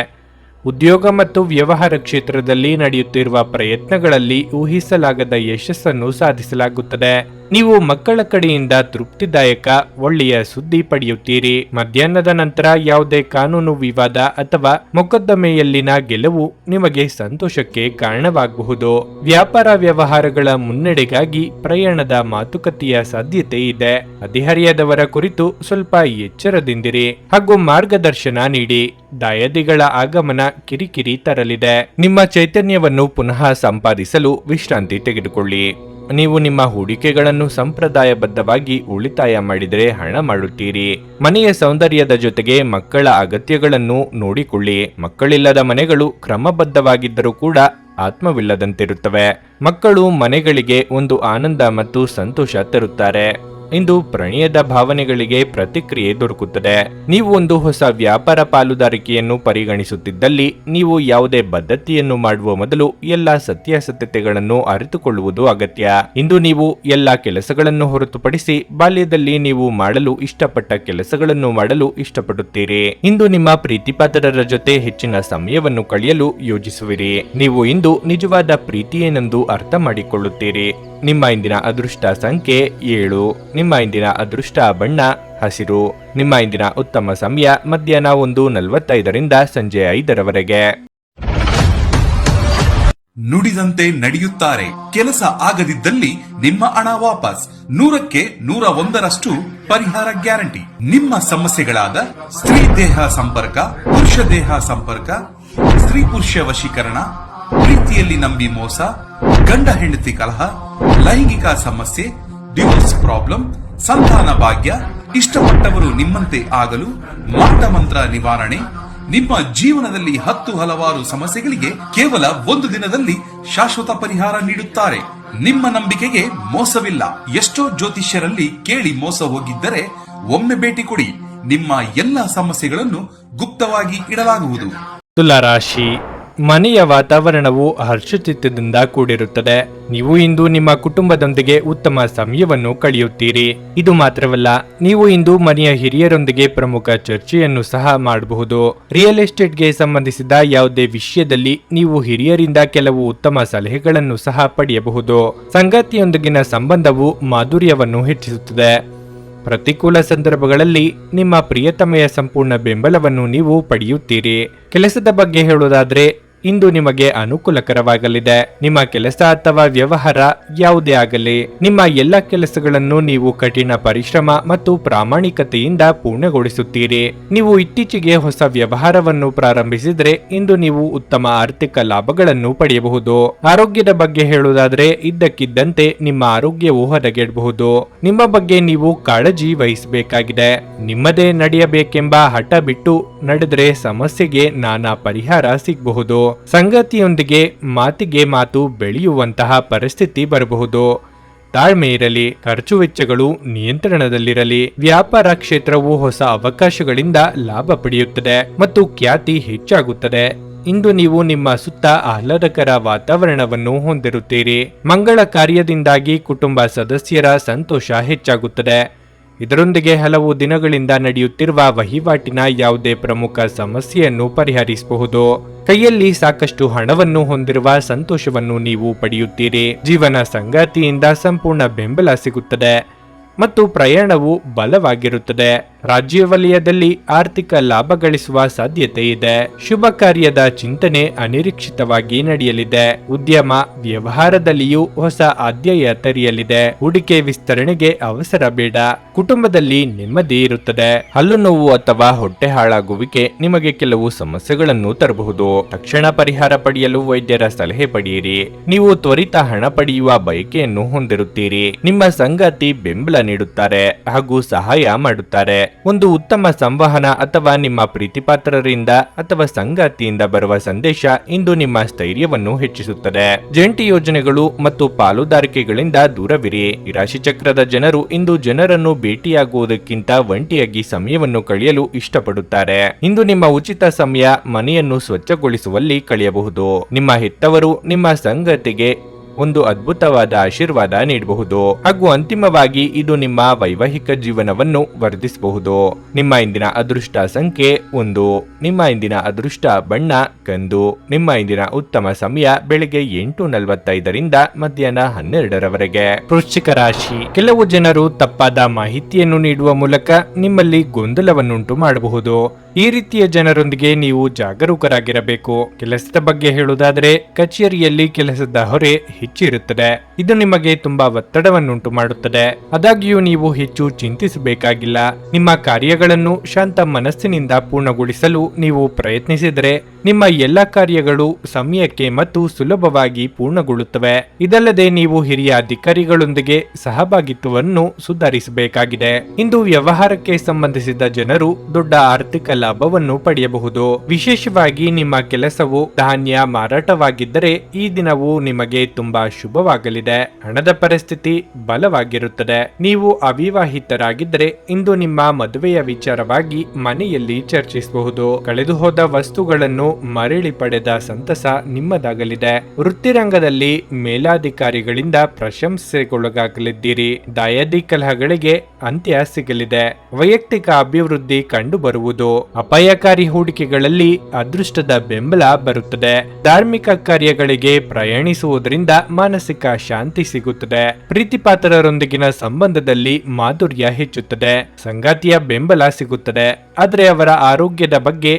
ಉದ್ಯೋಗ ಮತ್ತು ವ್ಯವಹಾರ ಕ್ಷೇತ್ರದಲ್ಲಿ ನಡೆಯುತ್ತಿರುವ ಪ್ರಯತ್ನಗಳಲ್ಲಿ ಊಹಿಸಲಾಗದ ಯಶಸ್ಸನ್ನು ಸಾಧಿಸಲಾಗುತ್ತದೆ. ನೀವು ಮಕ್ಕಳ ಕಡೆಯಿಂದ ತೃಪ್ತಿದಾಯಕ ಒಳ್ಳೆಯ ಸುದ್ದಿ ಪಡೆಯುತ್ತೀರಿ. ಮಧ್ಯಾಹ್ನದ ನಂತರ ಯಾವುದೇ ಕಾನೂನು ವಿವಾದ ಅಥವಾ ಮೊಕದ್ದಮೆಯಲ್ಲಿನ ಗೆಲುವು ನಿಮಗೆ ಸಂತೋಷಕ್ಕೆ ಕಾರಣವಾಗಬಹುದು. ವ್ಯಾಪಾರ ವ್ಯವಹಾರಗಳ ಮುನ್ನಡೆಗಾಗಿ ಪ್ರಯಾಣದ ಮಾತುಕತೆಯ ಸಾಧ್ಯತೆ ಇದೆ. ಹದಿಹರೆಯದವರ ಕುರಿತು ಸ್ವಲ್ಪ ಎಚ್ಚರದಿಂದಿರಿ ಹಾಗೂ ಮಾರ್ಗದರ್ಶನ ನೀಡಿ. ದಾಯಾದಿಗಳ ಆಗಮನ ಕಿರಿಕಿರಿ ತರಲಿದೆ. ನಿಮ್ಮ ಚೈತನ್ಯವನ್ನು ಪುನಃ ಸಂಪಾದಿಸಲು ವಿಶ್ರಾಂತಿ ತೆಗೆದುಕೊಳ್ಳಿ. ನೀವು ನಿಮ್ಮ ಹೂಡಿಕೆಗಳನ್ನು ಸಂಪ್ರದಾಯಬದ್ಧವಾಗಿ ಉಳಿತಾಯ ಮಾಡಿದರೆ ಹಣ ಮಾಡುತ್ತೀರಿ. ಮನೆಯ ಸೌಂದರ್ಯದ ಜೊತೆಗೆ ಮಕ್ಕಳ ಅಗತ್ಯಗಳನ್ನು ನೋಡಿಕೊಳ್ಳಿ. ಮಕ್ಕಳಿಲ್ಲದ ಮನೆಗಳು ಕ್ರಮಬದ್ಧವಾಗಿದ್ದರೂ ಕೂಡ ಆತ್ಮವಿಲ್ಲದಂತಿರುತ್ತವೆ. ಮಕ್ಕಳು ಮನೆಗಳಿಗೆ ಒಂದು ಆನಂದ ಮತ್ತು ಸಂತೋಷ ತರುತ್ತಾರೆ. ಇಂದು ಪ್ರಣಯದ ಭಾವನೆಗಳಿಗೆ ಪ್ರತಿಕ್ರಿಯೆ ದೊರಕುತ್ತದೆ. ನೀವು ಒಂದು ಹೊಸ ವ್ಯಾಪಾರ ಪಾಲುದಾರಿಕೆಯನ್ನು ಪರಿಗಣಿಸುತ್ತಿದ್ದಲ್ಲಿ ನೀವು ಯಾವುದೇ ಬದ್ಧತೆಯನ್ನು ಮಾಡುವ ಮೊದಲು ಎಲ್ಲಾ ಸತ್ಯಾಸತ್ಯತೆಗಳನ್ನು ಅರಿತುಕೊಳ್ಳುವುದು ಅಗತ್ಯ. ಇಂದು ನೀವು ಎಲ್ಲಾ ಕೆಲಸಗಳನ್ನು ಹೊರತುಪಡಿಸಿ ಬಾಲ್ಯದಲ್ಲಿ ನೀವು ಮಾಡಲು ಇಷ್ಟಪಟ್ಟ ಕೆಲಸಗಳನ್ನು ಮಾಡಲು ಇಷ್ಟಪಡುತ್ತೀರಿ. ಇಂದು ನಿಮ್ಮ ಪ್ರೀತಿಪಾತ್ರರ ಜೊತೆ ಹೆಚ್ಚಿನ ಸಮಯವನ್ನು ಕಳೆಯಲು ಯೋಜಿಸುವಿರಿ. ನೀವು ಇಂದು ನಿಜವಾದ ಪ್ರೀತಿ ಏನೆಂದು ಅರ್ಥ ಮಾಡಿಕೊಳ್ಳುತ್ತೀರಿ. ನಿಮ್ಮ ಇಂದಿನ ಅದೃಷ್ಟ ಸಂಖ್ಯೆ 7. ನಿಮ್ಮ ಇಂದಿನ ಅದೃಷ್ಟ ಬಣ್ಣ ಹಸಿರು. ನಿಮ್ಮ ಇಂದಿನ ಉತ್ತಮ ಸಮಯ ಮಧ್ಯಾಹ್ನ 1:45 ಸಂಜೆ 5ರವರೆಗೆ. ನುಡಿದಂತೆ ನಡೆಯುತ್ತಾರೆ. ಕೆಲಸ ಆಗದಿದ್ದಲ್ಲಿ ನಿಮ್ಮ ಹಣ ವಾಪಸ್. 100ಕ್ಕೆ 101ರಷ್ಟು ಪರಿಹಾರ ಗ್ಯಾರಂಟಿ. ನಿಮ್ಮ ಸಮಸ್ಯೆಗಳಾದ ಸ್ತ್ರೀ ದೇಹ ಸಂಪರ್ಕ, ಪುರುಷ ದೇಹ ಸಂಪರ್ಕ, ಸ್ತ್ರೀ ಪುರುಷ ವಶೀಕರಣ, ಪ್ರೀತಿಯಲ್ಲಿ ನಂಬಿ ಮೋಸ, ಗಂಡ ಹೆಂಡತಿ ಕಲಹ, ಲೈಂಗಿಕ ಸಮಸ್ಯೆ, ಡಿವೋರ್ಸ್ ಪ್ರಾಬ್ಲಮ್, ಸಂತಾನ ಭಾಗ್ಯ, ಇಷ್ಟಪಟ್ಟವರು ನಿಮ್ಮಂತೆ ಆಗಲು ಮಾಟ ಮಂತ್ರ ನಿವಾರಣೆ, ನಿಮ್ಮ ಜೀವನದಲ್ಲಿ 10 ಹಲವಾರು ಸಮಸ್ಯೆಗಳಿಗೆ ಕೇವಲ 1 ದಿನದಲ್ಲಿ ಶಾಶ್ವತ ಪರಿಹಾರ ನೀಡುತ್ತಾರೆ. ನಿಮ್ಮ ನಂಬಿಕೆಗೆ ಮೋಸವಿಲ್ಲ. ಎಷ್ಟೋ ಜ್ಯೋತಿಷ್ಯರಲ್ಲಿ ಕೇಳಿ ಮೋಸ ಹೋಗಿದ್ದರೆ ಒಮ್ಮೆ ಭೇಟಿ ಕೊಡಿ. ನಿಮ್ಮ ಎಲ್ಲ ಸಮಸ್ಯೆಗಳನ್ನು ಗುಪ್ತವಾಗಿ ಇಡಲಾಗುವುದು. ತುಲಾರಾಶಿ. ಮನೆಯ ವಾತಾವರಣವು ಹರ್ಷಚಿತ್ತದಿಂದ ಕೂಡಿರುತ್ತದೆ. ನೀವು ಇಂದು ನಿಮ್ಮ ಕುಟುಂಬದೊಂದಿಗೆ ಉತ್ತಮ ಸಮಯವನ್ನು ಕಳೆಯುತ್ತೀರಿ. ಇದು ಮಾತ್ರವಲ್ಲ, ನೀವು ಇಂದು ಮನೆಯ ಹಿರಿಯರೊಂದಿಗೆ ಪ್ರಮುಖ ಚರ್ಚೆಯನ್ನು ಸಹ ಮಾಡಬಹುದು. ರಿಯಲ್ ಎಸ್ಟೇಟ್ಗೆ ಸಂಬಂಧಿಸಿದ ಯಾವುದೇ ವಿಷಯದಲ್ಲಿ ನೀವು ಹಿರಿಯರಿಂದ ಕೆಲವು ಉತ್ತಮ ಸಲಹೆಗಳನ್ನು ಸಹ ಪಡೆಯಬಹುದು. ಸಂಗಾತಿಯೊಂದಿಗಿನ ಸಂಬಂಧವು ಮಾಧುರ್ಯವನ್ನು ಹೆಚ್ಚಿಸುತ್ತದೆ. ಪ್ರತಿಕೂಲ ಸಂದರ್ಭಗಳಲ್ಲಿ ನಿಮ್ಮ ಪ್ರಿಯತಮೆಯ ಸಂಪೂರ್ಣ ಬೆಂಬಲವನ್ನು ನೀವು ಪಡೆಯುತ್ತೀರಿ. ಕೆಲಸದ ಬಗ್ಗೆ ಹೇಳುವುದಾದ್ರೆ ಇಂದು ನಿಮಗೆ ಅನುಕೂಲಕರವಾಗಲಿದೆ. ನಿಮ್ಮ ಕೆಲಸ ಅಥವಾ ವ್ಯವಹಾರ ಯಾವುದೇ ಆಗಲಿ, ನಿಮ್ಮ ಎಲ್ಲ ಕೆಲಸಗಳನ್ನು ನೀವು ಕಠಿಣ ಪರಿಶ್ರಮ ಮತ್ತು ಪ್ರಾಮಾಣಿಕತೆಯಿಂದ ಪೂರ್ಣಗೊಳಿಸುತ್ತೀರಿ. ನೀವು ಇತ್ತೀಚೆಗೆ ಹೊಸ ವ್ಯವಹಾರವನ್ನು ಪ್ರಾರಂಭಿಸಿದರೆ ಇಂದು ನೀವು ಉತ್ತಮ ಆರ್ಥಿಕ ಲಾಭಗಳನ್ನು ಪಡೆಯಬಹುದು. ಆರೋಗ್ಯದ ಬಗ್ಗೆ ಹೇಳುವುದಾದ್ರೆ ಇದ್ದಕ್ಕಿದ್ದಂತೆ ನಿಮ್ಮ ಆರೋಗ್ಯವು ಹದಗೆಡಬಹುದು. ನಿಮ್ಮ ಬಗ್ಗೆ ನೀವು ಕಾಳಜಿ ವಹಿಸಬೇಕಾಗಿದೆ. ನಿಮ್ಮದೇ ನಡೆಯಬೇಕೆಂಬ ಹಠ ಬಿಟ್ಟು ನಡೆದರೆ ಸಮಸ್ಯೆಗೆ ನಾನಾ ಪರಿಹಾರ ಸಿಗಬಹುದು. ಸಂಗಾತಿಯೊಂದಿಗೆ ಮಾತಿಗೆ ಮಾತು ಬೆಳೆಯುವಂತಹ ಪರಿಸ್ಥಿತಿ ಬರಬಹುದು. ತಾಳ್ಮೆ ಇರಲಿ. ಖರ್ಚು ವೆಚ್ಚಗಳು ನಿಯಂತ್ರಣದಲ್ಲಿರಲಿ. ವ್ಯಾಪಾರ ಕ್ಷೇತ್ರವು ಹೊಸ ಅವಕಾಶಗಳಿಂದ ಲಾಭ ಪಡೆಯುತ್ತದೆ ಮತ್ತು ಖ್ಯಾತಿ ಹೆಚ್ಚಾಗುತ್ತದೆ. ಇಂದು ನೀವು ನಿಮ್ಮ ಸುತ್ತ ಆಹ್ಲಾದಕರ ವಾತಾವರಣವನ್ನು ಹೊಂದಿರುತ್ತೀರಿ. ಮಂಗಳ ಕಾರ್ಯದಿಂದಾಗಿ ಕುಟುಂಬ ಸದಸ್ಯರ ಸಂತೋಷ ಹೆಚ್ಚಾಗುತ್ತದೆ. ಇದರೊಂದಿಗೆ ಹಲವು ದಿನಗಳಿಂದ ನಡೆಯುತ್ತಿರುವ ವಹಿವಾಟಿನ ಯಾವುದೇ ಪ್ರಮುಖ ಸಮಸ್ಯೆಯನ್ನು ಪರಿಹರಿಸಬಹುದು. ಕೈಯಲ್ಲಿ ಸಾಕಷ್ಟು ಹಣವನ್ನು ಹೊಂದಿರುವ ಸಂತೋಷವನ್ನು ನೀವು ಪಡೆಯುತ್ತೀರಿ. ಜೀವನ ಸಂಗಾತಿಯಿಂದ ಸಂಪೂರ್ಣ ಬೆಂಬಲ ಸಿಗುತ್ತದೆ ಮತ್ತು ಪ್ರಯಾಣವು ಬಲವಾಗಿರುತ್ತದೆ. ರಾಜ್ಯ ವಲಯದಲ್ಲಿ ಆರ್ಥಿಕ ಲಾಭ ಗಳಿಸುವ ಸಾಧ್ಯತೆ ಇದೆ. ಶುಭ ಕಾರ್ಯದ ಚಿಂತನೆ ಅನಿರೀಕ್ಷಿತವಾಗಿ ನಡೆಯಲಿದೆ. ಉದ್ಯಮ ವ್ಯವಹಾರದಲ್ಲಿಯೂ ಹೊಸ ಅಧ್ಯಾಯ ತೆರೆಯಲಿದೆ. ಹೂಡಿಕೆ ವಿಸ್ತರಣೆಗೆ ಅವಸರ ಬೇಡ. ಕುಟುಂಬದಲ್ಲಿ ನೆಮ್ಮದಿ ಇರುತ್ತದೆ. ಹಲ್ಲು ನೋವು ಅಥವಾ ಹೊಟ್ಟೆ ಹಾಳಾಗುವಿಕೆ ನಿಮಗೆ ಕೆಲವು ಸಮಸ್ಯೆಗಳನ್ನು ತರಬಹುದು. ತಕ್ಷಣ ಪರಿಹಾರ ಪಡೆಯಲು ವೈದ್ಯರ ಸಲಹೆ ಪಡೆಯಿರಿ. ನೀವು ತ್ವರಿತ ಹಣ ಪಡೆಯುವ ಬಯಕೆಯನ್ನು ಹೊಂದಿರುತ್ತೀರಿ. ನಿಮ್ಮ ಸಂಗಾತಿ ಬೆಂಬಲ ನೀಡುತ್ತಾರೆ ಹಾಗೂ ಸಹಾಯ ಮಾಡುತ್ತಾರೆ. ಒಂದು ಉತ್ತಮ ಸಂವಹನ ಅಥವಾ ನಿಮ್ಮ ಪ್ರೀತಿಪಾತ್ರರಿಂದ ಅಥವಾ ಸಂಗಾತಿಯಿಂದ ಬರುವ ಸಂದೇಶ ಇಂದು ನಿಮ್ಮ ಸ್ಥೈರ್ಯವನ್ನು ಹೆಚ್ಚಿಸುತ್ತದೆ. ಜಂಟಿ ಯೋಜನೆಗಳು ಮತ್ತು ಪಾಲುದಾರಿಕೆಗಳಿಂದ ದೂರವಿರಿ. ಈ ರಾಶಿ ಚಕ್ರದ ಜನರು ಇಂದು ಜನರನ್ನು ಭೇಟಿಯಾಗುವುದಕ್ಕಿಂತ ಒಂಟಿಯಾಗಿ ಸಮಯವನ್ನು ಕಳೆಯಲು ಇಷ್ಟಪಡುತ್ತಾರೆ. ಇಂದು ನಿಮ್ಮ ಉಚಿತ ಸಮಯ ಮನೆಯನ್ನು ಸ್ವಚ್ಛಗೊಳಿಸುವಲ್ಲಿ ಕಳೆಯಬಹುದು. ನಿಮ್ಮ ಹೆತ್ತವರು ನಿಮ್ಮ ಸಂಗಾತಿಗೆ ಒಂದು ಅದ್ಭುತವಾದ ಆಶೀರ್ವಾದ ನೀಡಬಹುದು ಹಾಗೂ ಅಂತಿಮವಾಗಿ ಇದು ನಿಮ್ಮ ವೈವಾಹಿಕ ಜೀವನವನ್ನು ವರ್ಧಿಸಬಹುದು. ನಿಮ್ಮ ಇಂದಿನ ಅದೃಷ್ಟ ಸಂಖ್ಯೆ 1. ನಿಮ್ಮ ಇಂದಿನ ಅದೃಷ್ಟ ಬಣ್ಣ ಕಂದು. ನಿಮ್ಮ ಇಂದಿನ ಉತ್ತಮ ಸಮಯ ಬೆಳಗ್ಗೆ 8:45ರಿಂದ ಮಧ್ಯಾಹ್ನ 12ರವರೆಗೆ. ವೃಶ್ಚಿಕ ರಾಶಿ. ಕೆಲವು ಜನರು ತಪ್ಪಾದ ಮಾಹಿತಿಯನ್ನು ನೀಡುವ ಮೂಲಕ ನಿಮ್ಮಲ್ಲಿ ಗೊಂದಲವನ್ನುಂಟು ಮಾಡಬಹುದು. ಈ ರೀತಿಯ ಜನರೊಂದಿಗೆ ನೀವು ಜಾಗರೂಕರಾಗಿರಬೇಕು. ಕೆಲಸದ ಬಗ್ಗೆ ಹೇಳುವುದಾದರೆ ಕಚೇರಿಯಲ್ಲಿ ಕೆಲಸದ ಹೊರೆ ಹೆಚ್ಚಿರುತ್ತದೆ. ಇದು ನಿಮಗೆ ತುಂಬಾ ಒತ್ತಡವನ್ನುಂಟು ಮಾಡುತ್ತದೆ. ಆದಾಗ್ಯೂ ನೀವು ಹೆಚ್ಚು ಚಿಂತಿಸಬೇಕಾಗಿಲ್ಲ. ನಿಮ್ಮ ಕಾರ್ಯಗಳನ್ನು ಶಾಂತ ಮನಸ್ಸಿನಿಂದ ಪೂರ್ಣಗೊಳಿಸಲು ನೀವು ಪ್ರಯತ್ನಿಸಿದರೆ ನಿಮ್ಮ ಎಲ್ಲ ಕಾರ್ಯಗಳು ಸಮಯಕ್ಕೆ ಮತ್ತು ಸುಲಭವಾಗಿ ಪೂರ್ಣಗೊಳ್ಳುತ್ತವೆ. ಇದಲ್ಲದೆ ನೀವು ಹಿರಿಯ ಅಧಿಕಾರಿಗಳೊಂದಿಗೆ ಸಹಭಾಗಿತ್ವವನ್ನು ಸುಧಾರಿಸಬೇಕಾಗಿದೆ. ಇಂದು ವ್ಯವಹಾರಕ್ಕೆ ಸಂಬಂಧಿಸಿದ ಜನರು ದೊಡ್ಡ ಆರ್ಥಿಕ ಲಾಭವನ್ನು ಪಡೆಯಬಹುದು. ವಿಶೇಷವಾಗಿ ನಿಮ್ಮ ಕೆಲಸವು ಧಾನ್ಯ ಮಾರಾಟವಾಗಿದ್ದರೆ ಈ ದಿನವು ನಿಮಗೆ ತುಂಬಾ ಶುಭವಾಗಲಿದೆ. ಹಣದ ಪರಿಸ್ಥಿತಿ ಬಲವಾಗಿರುತ್ತದೆ. ನೀವು ಅವಿವಾಹಿತರಾಗಿದ್ದರೆ ಇಂದು ನಿಮ್ಮ ಮದುವೆಯ ವಿಚಾರವಾಗಿ ಮನೆಯಲ್ಲಿ ಚರ್ಚಿಸಬಹುದು. ಕಳೆದು ಹೋದ ವಸ್ತುಗಳನ್ನು ಮರಳಿ ಪಡೆದ ಸಂತಸ ನಿಮ್ಮದಾಗಲಿದೆ. ವೃತ್ತಿರಂಗದಲ್ಲಿ ಮೇಲಾಧಿಕಾರಿಗಳಿಂದ ಪ್ರಶಂಸೆಗೊಳಗಾಗಲಿದ್ದೀರಿ. ದಾಯಾದಿ ಕಲಹಗಳಿಗೆ ಅಂತ್ಯ ಸಿಗಲಿದೆ. ವೈಯಕ್ತಿಕ ಅಭಿವೃದ್ಧಿ ಕಂಡು ಬರುವುದು. ಅಪಾಯಕಾರಿ ಹೂಡಿಕೆಗಳಲ್ಲಿ ಅದೃಷ್ಟದ ಬೆಂಬಲ ಬರುತ್ತದೆ. ಧಾರ್ಮಿಕ ಕಾರ್ಯಗಳಿಗೆ ಪ್ರಯಾಣಿಸುವುದರಿಂದ ಮಾನಸಿಕ ಶಾಂತಿ ಸಿಗುತ್ತದೆ. ಪ್ರೀತಿಪಾತ್ರರೊಂದಿಗಿನ ಸಂಬಂಧದಲ್ಲಿ ಮಾಧುರ್ಯ ಹೆಚ್ಚುತ್ತದೆ. ಸಂಗಾತಿಯ ಬೆಂಬಲ ಸಿಗುತ್ತದೆ, ಆದರೆ ಅವರ ಆರೋಗ್ಯದ ಬಗ್ಗೆ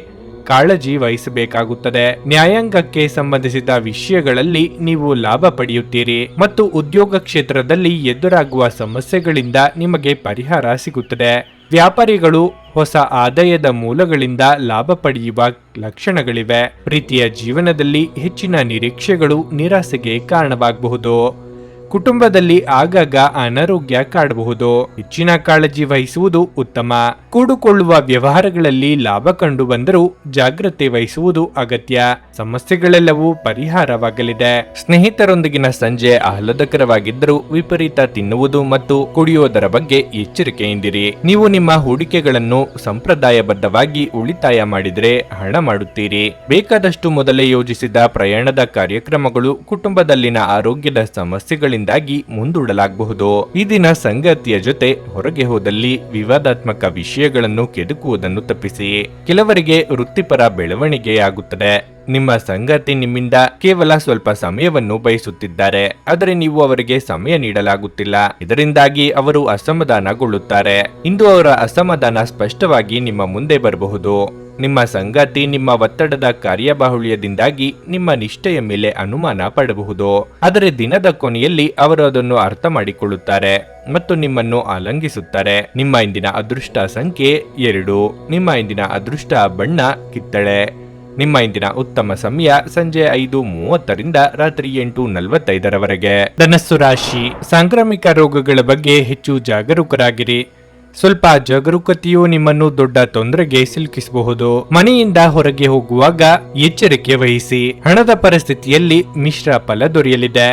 ಕಾಳಜಿ ವಹಿಸಬೇಕಾಗುತ್ತದೆ. ನ್ಯಾಯಾಂಗಕ್ಕೆ ಸಂಬಂಧಿಸಿದ ವಿಷಯಗಳಲ್ಲಿ ನೀವು ಲಾಭ ಪಡೆಯುತ್ತೀರಿ ಮತ್ತು ಉದ್ಯೋಗ ಕ್ಷೇತ್ರದಲ್ಲಿ ಎದುರಾಗುವ ಸಮಸ್ಯೆಗಳಿಂದ ನಿಮಗೆ ಪರಿಹಾರ ಸಿಗುತ್ತದೆ. ವ್ಯಾಪಾರಿಗಳು ಹೊಸ ಆದಾಯದ ಮೂಲಗಳಿಂದ ಲಾಭ ಪಡೆಯುವ ಲಕ್ಷಣಗಳಿವೆ. ಪ್ರೀತಿಯ ಜೀವನದಲ್ಲಿ ಹೆಚ್ಚಿನ ನಿರೀಕ್ಷೆಗಳು ನಿರಾಸೆಗೆ ಕಾರಣವಾಗಬಹುದು. ಕುಟುಂಬದಲ್ಲಿ ಆಗಾಗ ಅನಾರೋಗ್ಯ ಕಾಡಬಹುದು. ಹೆಚ್ಚಿನ ಕಾಳಜಿ ವಹಿಸುವುದು ಉತ್ತಮ. ಕೂಡುಕೊಳ್ಳುವ ವ್ಯವಹಾರಗಳಲ್ಲಿ ಲಾಭ ಕಂಡು ಬಂದರೂ ಜಾಗ್ರತೆ ವಹಿಸುವುದು ಅಗತ್ಯ. ಸಮಸ್ಯೆಗಳೆಲ್ಲವೂ ಪರಿಹಾರವಾಗಲಿದೆ. ಸ್ನೇಹಿತರೊಂದಿಗಿನ ಸಂಜೆ ಆಹ್ಲಾದಕರವಾಗಿದ್ದರೂ ವಿಪರೀತ ತಿನ್ನುವುದು ಮತ್ತು ಕುಡಿಯುವುದರ ಬಗ್ಗೆ ಎಚ್ಚರಿಕೆಯಿಂದಿರಿ. ನೀವು ನಿಮ್ಮ ಹೂಡಿಕೆಗಳನ್ನು ಸಂಪ್ರದಾಯಬದ್ಧವಾಗಿ ಉಳಿತಾಯ ಮಾಡಿದರೆ ಹಣ ಮಾಡುತ್ತೀರಿ. ಬೇಕಾದಷ್ಟು ಮೊದಲೇ ಯೋಜಿಸಿದ ಪ್ರಯಾಣದ ಕಾರ್ಯಕ್ರಮಗಳು ಕುಟುಂಬದಲ್ಲಿನ ಆರೋಗ್ಯದ ಸಮಸ್ಯೆಗಳಿಂದ ಮುಂದೂಡಲಾಗಬಹುದು. ಈ ದಿನ ಸಂಗಾತಿಯ ಜೊತೆ ಹೊರಗೆ ಹೋದಲ್ಲಿ ವಿವಾದಾತ್ಮಕ ವಿಷಯಗಳನ್ನು ಕೆದಕುವುದನ್ನು ತಪ್ಪಿಸಿ. ಕೆಲವರಿಗೆ ವೃತ್ತಿಪರ ಬೆಳವಣಿಗೆಯಾಗುತ್ತದೆ. ನಿಮ್ಮ ಸಂಗಾತಿ ನಿಮ್ಮಿಂದ ಕೇವಲ ಸ್ವಲ್ಪ ಸಮಯವನ್ನು ಬಯಸುತ್ತಿದ್ದಾರೆ, ಆದರೆ ನೀವು ಅವರಿಗೆ ಸಮಯ ನೀಡಲಾಗುತ್ತಿಲ್ಲ. ಇದರಿಂದಾಗಿ ಅವರು ಅಸಮಾಧಾನಗೊಳ್ಳುತ್ತಾರೆ. ಇಂದು ಅವರ ಅಸಮಾಧಾನ ಸ್ಪಷ್ಟವಾಗಿ ನಿಮ್ಮ ಮುಂದೆ ಬರಬಹುದು. ನಿಮ್ಮ ಸಂಗಾತಿ ನಿಮ್ಮ ಒತ್ತಡದ ಕಾರ್ಯಬಾಹುಳ್ಯದಿಂದಾಗಿ ನಿಮ್ಮ ನಿಷ್ಠೆಯ ಮೇಲೆ ಅನುಮಾನ ಪಡಬಹುದು. ಆದರೆ ದಿನದ ಕೊನೆಯಲ್ಲಿ ಅವರು ಅದನ್ನು ಅರ್ಥ ಮಾಡಿಕೊಳ್ಳುತ್ತಾರೆ ಮತ್ತು ನಿಮ್ಮನ್ನು ಆಲಂಗಿಸುತ್ತಾರೆ. ನಿಮ್ಮ ಇಂದಿನ ಅದೃಷ್ಟ ಸಂಖ್ಯೆ 2. ನಿಮ್ಮ ಇಂದಿನ ಅದೃಷ್ಟ ಬಣ್ಣ ಕಿತ್ತಳೆ. ನಿಮ್ಮ ಇಂದಿನ ಉತ್ತಮ ಸಮಯ ಸಂಜೆ 5:30ರಿಂದ ರಾತ್ರಿ 8:45ರವರೆಗೆ. ಧನಸ್ಸು ರಾಶಿ. ಸಾಂಕ್ರಾಮಿಕ ರೋಗಗಳ ಬಗ್ಗೆ ಹೆಚ್ಚು ಜಾಗರೂಕರಾಗಿರಿ. ಸ್ವಲ್ಪ ಜಾಗರೂಕತೆಯು ನಿಮ್ಮನ್ನು ದೊಡ್ಡ ತೊಂದರೆಗೆ ಸಿಲುಕಿಸಬಹುದು. ಮನೆಯಿಂದ ಹೊರಗೆ ಹೋಗುವಾಗ ಎಚ್ಚರಿಕೆ ವಹಿಸಿ. ಹಣದ ಪರಿಸ್ಥಿತಿಯಲ್ಲಿ ಮಿಶ್ರ ಫಲ ದೊರೆಯಲಿದೆ.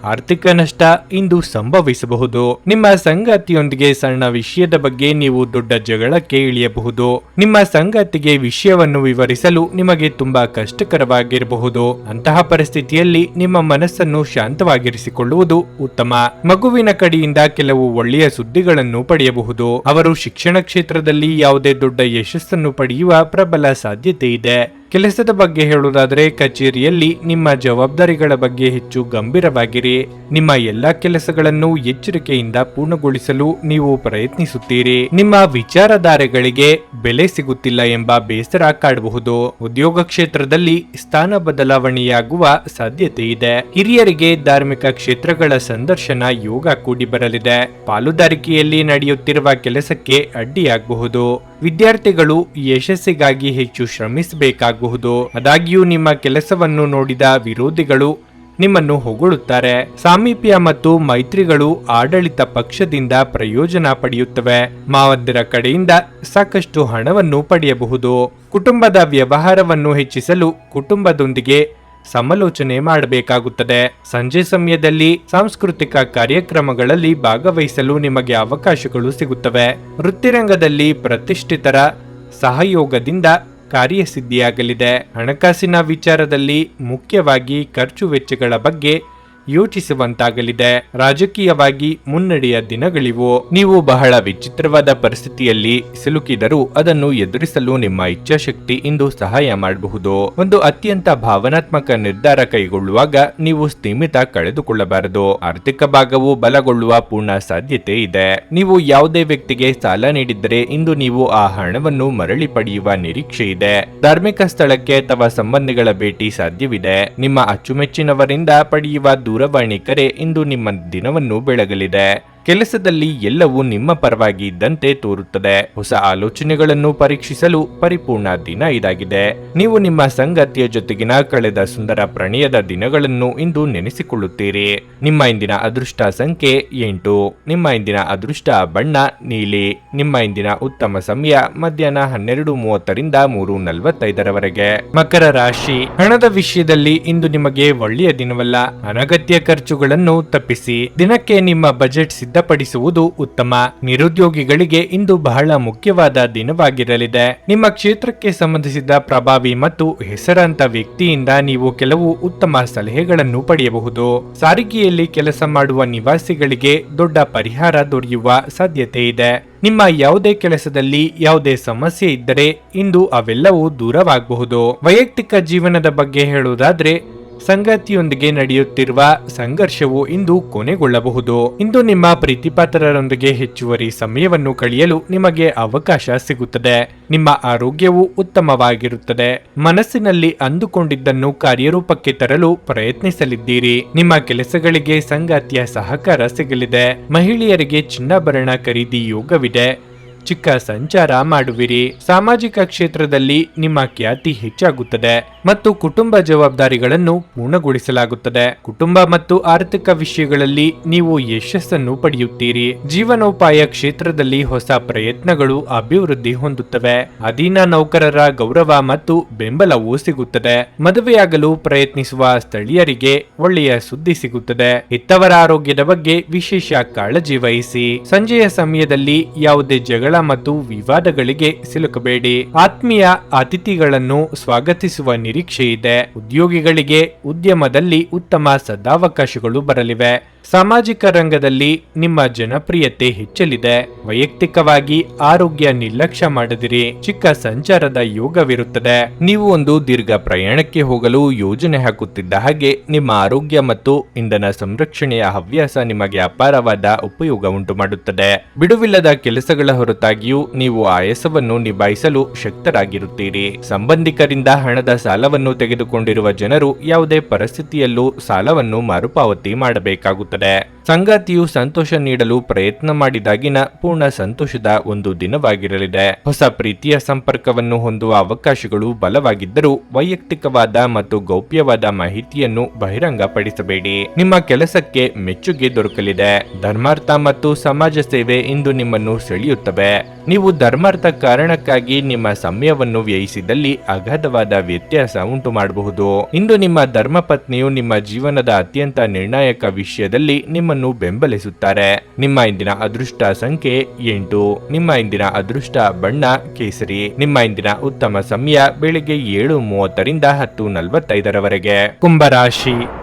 ಆರ್ಥಿಕ ನಷ್ಟ ಇಂದು ಸಂಭವಿಸಬಹುದು. ನಿಮ್ಮ ಸಂಗಾತಿಯೊಂದಿಗೆ ಸಣ್ಣ ವಿಷಯದ ಬಗ್ಗೆ ನೀವು ದೊಡ್ಡ ಜಗಳಕ್ಕೆ ಇಳಿಯಬಹುದು. ನಿಮ್ಮ ಸಂಗಾತಿಗೆ ವಿಷಯವನ್ನು ವಿವರಿಸಲು ನಿಮಗೆ ತುಂಬಾ ಕಷ್ಟಕರವಾಗಿರಬಹುದು. ಅಂತಹ ಪರಿಸ್ಥಿತಿಯಲ್ಲಿ ನಿಮ್ಮ ಮನಸ್ಸನ್ನು ಶಾಂತವಾಗಿರಿಸಿಕೊಳ್ಳುವುದು ಉತ್ತಮ. ಮಗುವಿನ ಕಡೆಯಿಂದ ಕೆಲವು ಒಳ್ಳೆಯ ಸುದ್ದಿಗಳನ್ನು ಪಡೆಯಬಹುದು. ಅವರು ಶಿಕ್ಷಣ ಕ್ಷೇತ್ರದಲ್ಲಿ ಯಾವುದೇ ದೊಡ್ಡ ಯಶಸ್ಸನ್ನು ಪಡೆಯುವ ಪ್ರಬಲ ಸಾಧ್ಯತೆ ಇದೆ. ಕೆಲಸದ ಬಗ್ಗೆ ಹೇಳುವುದಾದರೆ ಕಚೇರಿಯಲ್ಲಿ ನಿಮ್ಮ ಜವಾಬ್ದಾರಿಗಳ ಬಗ್ಗೆ ಹೆಚ್ಚು ಗಂಭೀರವಾಗಿರಿ. ನಿಮ್ಮ ಎಲ್ಲಾ ಕೆಲಸಗಳನ್ನು ಎಚ್ಚರಿಕೆಯಿಂದ ಪೂರ್ಣಗೊಳಿಸಲು ನೀವು ಪ್ರಯತ್ನಿಸುತ್ತೀರಿ. ನಿಮ್ಮ ವಿಚಾರಧಾರೆಗಳಿಗೆ ಬೆಲೆ ಸಿಗುತ್ತಿಲ್ಲ ಎಂಬ ಬೇಸರ ಕಾಡಬಹುದು. ಉದ್ಯೋಗ ಕ್ಷೇತ್ರದಲ್ಲಿ ಸ್ಥಾನ ಬದಲಾವಣೆಯಾಗುವ ಸಾಧ್ಯತೆ ಇದೆ. ಹಿರಿಯರಿಗೆ ಧಾರ್ಮಿಕ ಕ್ಷೇತ್ರಗಳ ಸಂದರ್ಶನ ಯೋಗ ಕೂಡಿ ಬರಲಿದೆ. ಪಾಲುದಾರಿಕೆಯಲ್ಲಿ ನಡೆಯುತ್ತಿರುವ ಕೆಲಸಕ್ಕೆ ಅಡ್ಡಿಯಾಗಬಹುದು. ವಿದ್ಯಾರ್ಥಿಗಳು ಯಶಸ್ಸಿಗಾಗಿ ಹೆಚ್ಚು ಶ್ರಮಿಸಬೇಕಾಗಬಹುದು. ಆದಾಗ್ಯೂ ನಿಮ್ಮ ಕೆಲಸವನ್ನು ನೋಡಿದ ವಿರೋಧಿಗಳು ನಿಮ್ಮನ್ನು ಹೊಗಳುತ್ತಾರೆ. ಸಾಮೀಪ್ಯ ಮತ್ತು ಮೈತ್ರಿಗಳು ಆಡಳಿತ ಪಕ್ಷದಿಂದ ಪ್ರಯೋಜನ ಪಡೆಯುತ್ತವೆ. ಮಾವಂದಿರ ಕಡೆಯಿಂದ ಸಾಕಷ್ಟು ಹಣವನ್ನು ಪಡೆಯಬಹುದು. ಕುಟುಂಬದ ವ್ಯವಹಾರವನ್ನು ಹೆಚ್ಚಿಸಲು ಕುಟುಂಬದೊಂದಿಗೆ ಸಮಾಲೋಚನೆ ಮಾಡಬೇಕಾಗುತ್ತದೆ. ಸಂಜೆ ಸಮಯದಲ್ಲಿ ಸಾಂಸ್ಕೃತಿಕ ಕಾರ್ಯಕ್ರಮಗಳಲ್ಲಿ ಭಾಗವಹಿಸಲು ನಿಮಗೆ ಅವಕಾಶಗಳು ಸಿಗುತ್ತವೆ. ವೃತ್ತಿರಂಗದಲ್ಲಿ ಪ್ರತಿಷ್ಠಿತರ ಸಹಯೋಗದಿಂದ ಕಾರ್ಯಸಿದ್ಧಿಯಾಗಲಿದೆ. ಹಣಕಾಸಿನ ವಿಚಾರದಲ್ಲಿ ಮುಖ್ಯವಾಗಿ ಖರ್ಚು ವೆಚ್ಚಗಳ ಬಗ್ಗೆ ಯೋಚಿಸುವಂತಾಗಲಿದೆ. ರಾಜಕೀಯವಾಗಿ ಮುನ್ನಡೆಯ ದಿನಗಳಿವು. ನೀವು ಬಹಳ ವಿಚಿತ್ರವಾದ ಪರಿಸ್ಥಿತಿಯಲ್ಲಿ ಸಿಲುಕಿದರೂ ಅದನ್ನು ಎದುರಿಸಲು ನಿಮ್ಮ ಇಚ್ಛಾಶಕ್ತಿ ಇಂದು ಸಹಾಯ ಮಾಡಬಹುದು. ಒಂದು ಅತ್ಯಂತ ಭಾವನಾತ್ಮಕ ನಿರ್ಧಾರ ಕೈಗೊಳ್ಳುವಾಗ ನೀವು ಸ್ಥಿಮಿತ ಕಳೆದುಕೊಳ್ಳಬಾರದು. ಆರ್ಥಿಕ ಭಾಗವು ಬಲಗೊಳ್ಳುವ ಪೂರ್ಣ ಸಾಧ್ಯತೆ ಇದೆ. ನೀವು ಯಾವುದೇ ವ್ಯಕ್ತಿಗೆ ಸಾಲ ನೀಡಿದ್ದರೆ ಇಂದು ನೀವು ಆ ಹಣವನ್ನು ಮರಳಿ ಪಡೆಯುವ ನಿರೀಕ್ಷೆ ಇದೆ. ಧಾರ್ಮಿಕ ಸ್ಥಳಕ್ಕೆ ಅಥವಾ ಸಂಬಂಧಿಗಳ ಭೇಟಿ ಸಾಧ್ಯವಿದೆ. ನಿಮ್ಮ ಅಚ್ಚುಮೆಚ್ಚಿನವರಿಂದ ಪಡೆಯುವ ದೂರವಾಣಿ ಕರೆ ಇಂದು ನಿಮ್ಮ ದಿನವನ್ನು ಬೆಳಗಲಿದೆ. ಕೆಲಸದಲ್ಲಿ ಎಲ್ಲವೂ ನಿಮ್ಮ ಪರವಾಗಿ ಇದ್ದಂತೆ ತೋರುತ್ತದೆ. ಹೊಸ ಆಲೋಚನೆಗಳನ್ನು ಪರೀಕ್ಷಿಸಲು ಪರಿಪೂರ್ಣ ದಿನ ಇದಾಗಿದೆ. ನೀವು ನಿಮ್ಮ ಸಂಗಾತಿಯ ಜೊತೆಗಿನ ಕಳೆದ ಸುಂದರ ಪ್ರಣಯದ ದಿನಗಳನ್ನು ಇಂದು ನೆನೆಸಿಕೊಳ್ಳುತ್ತೀರಿ. ನಿಮ್ಮ ಇಂದಿನ ಅದೃಷ್ಟ ಸಂಖ್ಯೆ 8. ನಿಮ್ಮ ಇಂದಿನ ಅದೃಷ್ಟ ಬಣ್ಣ ನೀಲಿ. ನಿಮ್ಮ ಇಂದಿನ ಉತ್ತಮ ಸಮಯ ಮಧ್ಯಾಹ್ನ 12:30ರಿಂದ 3:45ರವರೆಗೆ. ಮಕರ ರಾಶಿ. ಹಣದ ವಿಷಯದಲ್ಲಿ ಇಂದು ನಿಮಗೆ ಒಳ್ಳೆಯ ದಿನವಲ್ಲ. ಅನಗತ್ಯ ಖರ್ಚುಗಳನ್ನು ತಪ್ಪಿಸಿ. ದಿನಕ್ಕೆ ನಿಮ್ಮ ಬಜೆಟ್ ಸಿದ್ಧಪಡಿಸುವುದು ಉತ್ತಮ. ನಿರುದ್ಯೋಗಿಗಳಿಗೆ ಇಂದು ಬಹಳ ಮುಖ್ಯವಾದ ದಿನವಾಗಿರಲಿದೆ. ನಿಮ್ಮ ಕ್ಷೇತ್ರಕ್ಕೆ ಸಂಬಂಧಿಸಿದ ಪ್ರಭಾವಿ ಮತ್ತು ಹೆಸರಾಂತ ವ್ಯಕ್ತಿಯಿಂದ ನೀವು ಕೆಲವು ಉತ್ತಮ ಸಲಹೆಗಳನ್ನು ಪಡೆಯಬಹುದು. ಸಾರಿಗೆಯಲ್ಲಿ ಕೆಲಸ ಮಾಡುವ ನಿವಾಸಿಗಳಿಗೆ ದೊಡ್ಡ ಪರಿಹಾರ ದೊರೆಯುವ ಸಾಧ್ಯತೆ ಇದೆ. ನಿಮ್ಮ ಯಾವುದೇ ಕೆಲಸದಲ್ಲಿ ಯಾವುದೇ ಸಮಸ್ಯೆ ಇದ್ದರೆ ಇಂದು ಅವೆಲ್ಲವೂ ದೂರವಾಗಬಹುದು. ವೈಯಕ್ತಿಕ ಜೀವನದ ಬಗ್ಗೆ ಹೇಳುವುದಾದ್ರೆ ಸಂಗಾತಿಯೊಂದಿಗೆ ನಡೆಯುತ್ತಿರುವ ಸಂಘರ್ಷವು ಇಂದು ಕೊನೆಗೊಳ್ಳಬಹುದು. ಇಂದು ನಿಮ್ಮ ಪ್ರೀತಿಪಾತ್ರರೊಂದಿಗೆ ಹೆಚ್ಚುವರಿ ಸಮಯವನ್ನು ಕಳೆಯಲು ನಿಮಗೆ ಅವಕಾಶ ಸಿಗುತ್ತದೆ. ನಿಮ್ಮ ಆರೋಗ್ಯವು ಉತ್ತಮವಾಗಿರುತ್ತದೆ. ಮನಸ್ಸಿನಲ್ಲಿ ಅಂದುಕೊಂಡಿದ್ದನ್ನು ಕಾರ್ಯರೂಪಕ್ಕೆ ತರಲು ಪ್ರಯತ್ನಿಸಲಿದ್ದೀರಿ. ನಿಮ್ಮ ಕೆಲಸಗಳಿಗೆ ಸಂಗಾತಿಯ ಸಹಕಾರ ಸಿಗಲಿದೆ. ಮಹಿಳೆಯರಿಗೆ ಚಿನ್ನಾಭರಣ ಖರೀದಿ ಯೋಗವಿದೆ. ಚಿಕ್ಕ ಸಂಚಾರ ಮಾಡುವಿರಿ. ಸಾಮಾಜಿಕ ಕ್ಷೇತ್ರದಲ್ಲಿ ನಿಮ್ಮ ಖ್ಯಾತಿ ಹೆಚ್ಚಾಗುತ್ತದೆ ಮತ್ತು ಕುಟುಂಬ ಜವಾಬ್ದಾರಿಗಳನ್ನು ಪೂರ್ಣಗೊಳಿಸಲಾಗುತ್ತದೆ. ಕುಟುಂಬ ಮತ್ತು ಆರ್ಥಿಕ ವಿಷಯಗಳಲ್ಲಿ ನೀವು ಯಶಸ್ಸನ್ನು ಪಡೆಯುತ್ತೀರಿ. ಜೀವನೋಪಾಯ ಕ್ಷೇತ್ರದಲ್ಲಿ ಹೊಸ ಪ್ರಯತ್ನಗಳು ಅಭಿವೃದ್ಧಿ ಹೊಂದುತ್ತವೆ. ಅಧೀನ ನೌಕರರ ಗೌರವ ಮತ್ತು ಬೆಂಬಲವೂ ಸಿಗುತ್ತದೆ. ಮದುವೆಯಾಗಲು ಪ್ರಯತ್ನಿಸುವ ಸ್ಥಳೀಯರಿಗೆ ಒಳ್ಳೆಯ ಸುದ್ದಿ ಸಿಗುತ್ತದೆ. ಹೆತ್ತವರ ಆರೋಗ್ಯದ ಬಗ್ಗೆ ವಿಶೇಷ ಕಾಳಜಿ ವಹಿಸಿ. ಸಂಜೆಯ ಸಮಯದಲ್ಲಿ ಯಾವುದೇ ಜಗಳ ಮತ್ತು ವಿವಾದಗಳಿಗೆ ಸಿಲುಕಬೇಡಿ. ಆತ್ಮೀಯ ಅತಿಥಿಗಳನ್ನು ಸ್ವಾಗತಿಸುವ ನಿರೀಕ್ಷೆ ಇದೆ. ಉದ್ಯೋಗಿಗಳಿಗೆ ಉದ್ಯಮದಲ್ಲಿ ಉತ್ತಮ ಸದಾವಕಾಶಗಳು ಬರಲಿವೆ. ಸಾಮಾಜಿಕ ರಂಗದಲ್ಲಿ ನಿಮ್ಮ ಜನಪ್ರಿಯತೆ ಹೆಚ್ಚಲಿದೆ. ವೈಯಕ್ತಿಕವಾಗಿ ಆರೋಗ್ಯ ನಿರ್ಲಕ್ಷ್ಯ ಮಾಡದಿರಿ. ಚಿಕ್ಕ ಸಂಚಾರದ ಯೋಗವಿರುತ್ತದೆ. ನೀವು ಒಂದು ದೀರ್ಘ ಪ್ರಯಾಣಕ್ಕೆ ಹೋಗಲು ಯೋಜನೆ ಹಾಕುತ್ತಿದ್ದ ಹಾಗೆ ನಿಮ್ಮ ಆರೋಗ್ಯ ಮತ್ತು ಇಂಧನ ಸಂರಕ್ಷಣೆಯ ಹವ್ಯಾಸ ನಿಮಗೆ ಅಪಾರವಾದ ಉಪಯೋಗ ಉಂಟು ಮಾಡುತ್ತದೆ. ಬಿಡುವಿಲ್ಲದ ಕೆಲಸಗಳ ಹೊರತಾಗಿಯೂ ನೀವು ಆಯಾಸವನ್ನು ನಿಭಾಯಿಸಲು ಶಕ್ತರಾಗಿರುತ್ತೀರಿ. ಸಂಬಂಧಿಕರಿಂದ ಹಣದ ಸಾಲವನ್ನು ತೆಗೆದುಕೊಂಡಿರುವ ಜನರು ಯಾವುದೇ ಪರಿಸ್ಥಿತಿಯಲ್ಲೂ ಸಾಲವನ್ನು ಮರುಪಾವತಿ ಮಾಡಬೇಕಾಗುತ್ತದೆ. ಕಂಡುಬರುತ್ತದೆ. ಸಂಗಾತಿಯು ಸಂತೋಷ ನೀಡಲು ಪ್ರಯತ್ನ ಮಾಡಿದಾಗಿನ ಪೂರ್ಣ ಸಂತೋಷದ ಒಂದು ದಿನವಾಗಿರಲಿದೆ. ಹೊಸ ಪ್ರೀತಿಯ ಸಂಪರ್ಕವನ್ನು ಹೊಂದುವ ಅವಕಾಶಗಳು ಬಲವಾಗಿದ್ದರೂ ವೈಯಕ್ತಿಕವಾದ ಮತ್ತು ಗೌಪ್ಯವಾದ ಮಾಹಿತಿಯನ್ನು ಬಹಿರಂಗಪಡಿಸಬೇಡಿ. ನಿಮ್ಮ ಕೆಲಸಕ್ಕೆ ಮೆಚ್ಚುಗೆ ದೊರಕಲಿದೆ. ಧರ್ಮಾರ್ಥ ಮತ್ತು ಸಮಾಜ ಸೇವೆ ಇಂದು ನಿಮ್ಮನ್ನು ಸೆಳೆಯುತ್ತವೆ. ನೀವು ಧರ್ಮಾರ್ಥ ಕಾರಣಕ್ಕಾಗಿ ನಿಮ್ಮ ಸಮಯವನ್ನು ವ್ಯಯಿಸಿದಲ್ಲಿ ಅಗಾಧವಾದ ವ್ಯತ್ಯಾಸ ಉಂಟು ಮಾಡಬಹುದು. ಇಂದು ನಿಮ್ಮ ಧರ್ಮಪತ್ನಿಯು ನಿಮ್ಮ ಜೀವನದ ಅತ್ಯಂತ ನಿರ್ಣಾಯಕ ವಿಷಯದಲ್ಲಿ ನಿಮ್ಮನ್ನು ಬೆಂಬಲಿಸುತ್ತಾರೆ. ನಿಮ್ಮ ಇಂದಿನ ಅದೃಷ್ಟ ಸಂಖ್ಯೆ 8. ನಿಮ್ಮ ಇಂದಿನ ಅದೃಷ್ಟ ಬಣ್ಣ ಕೇಸರಿ. ನಿಮ್ಮ ಇಂದಿನ ಉತ್ತಮ ಸಮಯ ಬೆಳಿಗ್ಗೆ 7:30ರಿಂದ 10:45ರವರೆಗೆ. ಕುಂಭರಾಶಿ,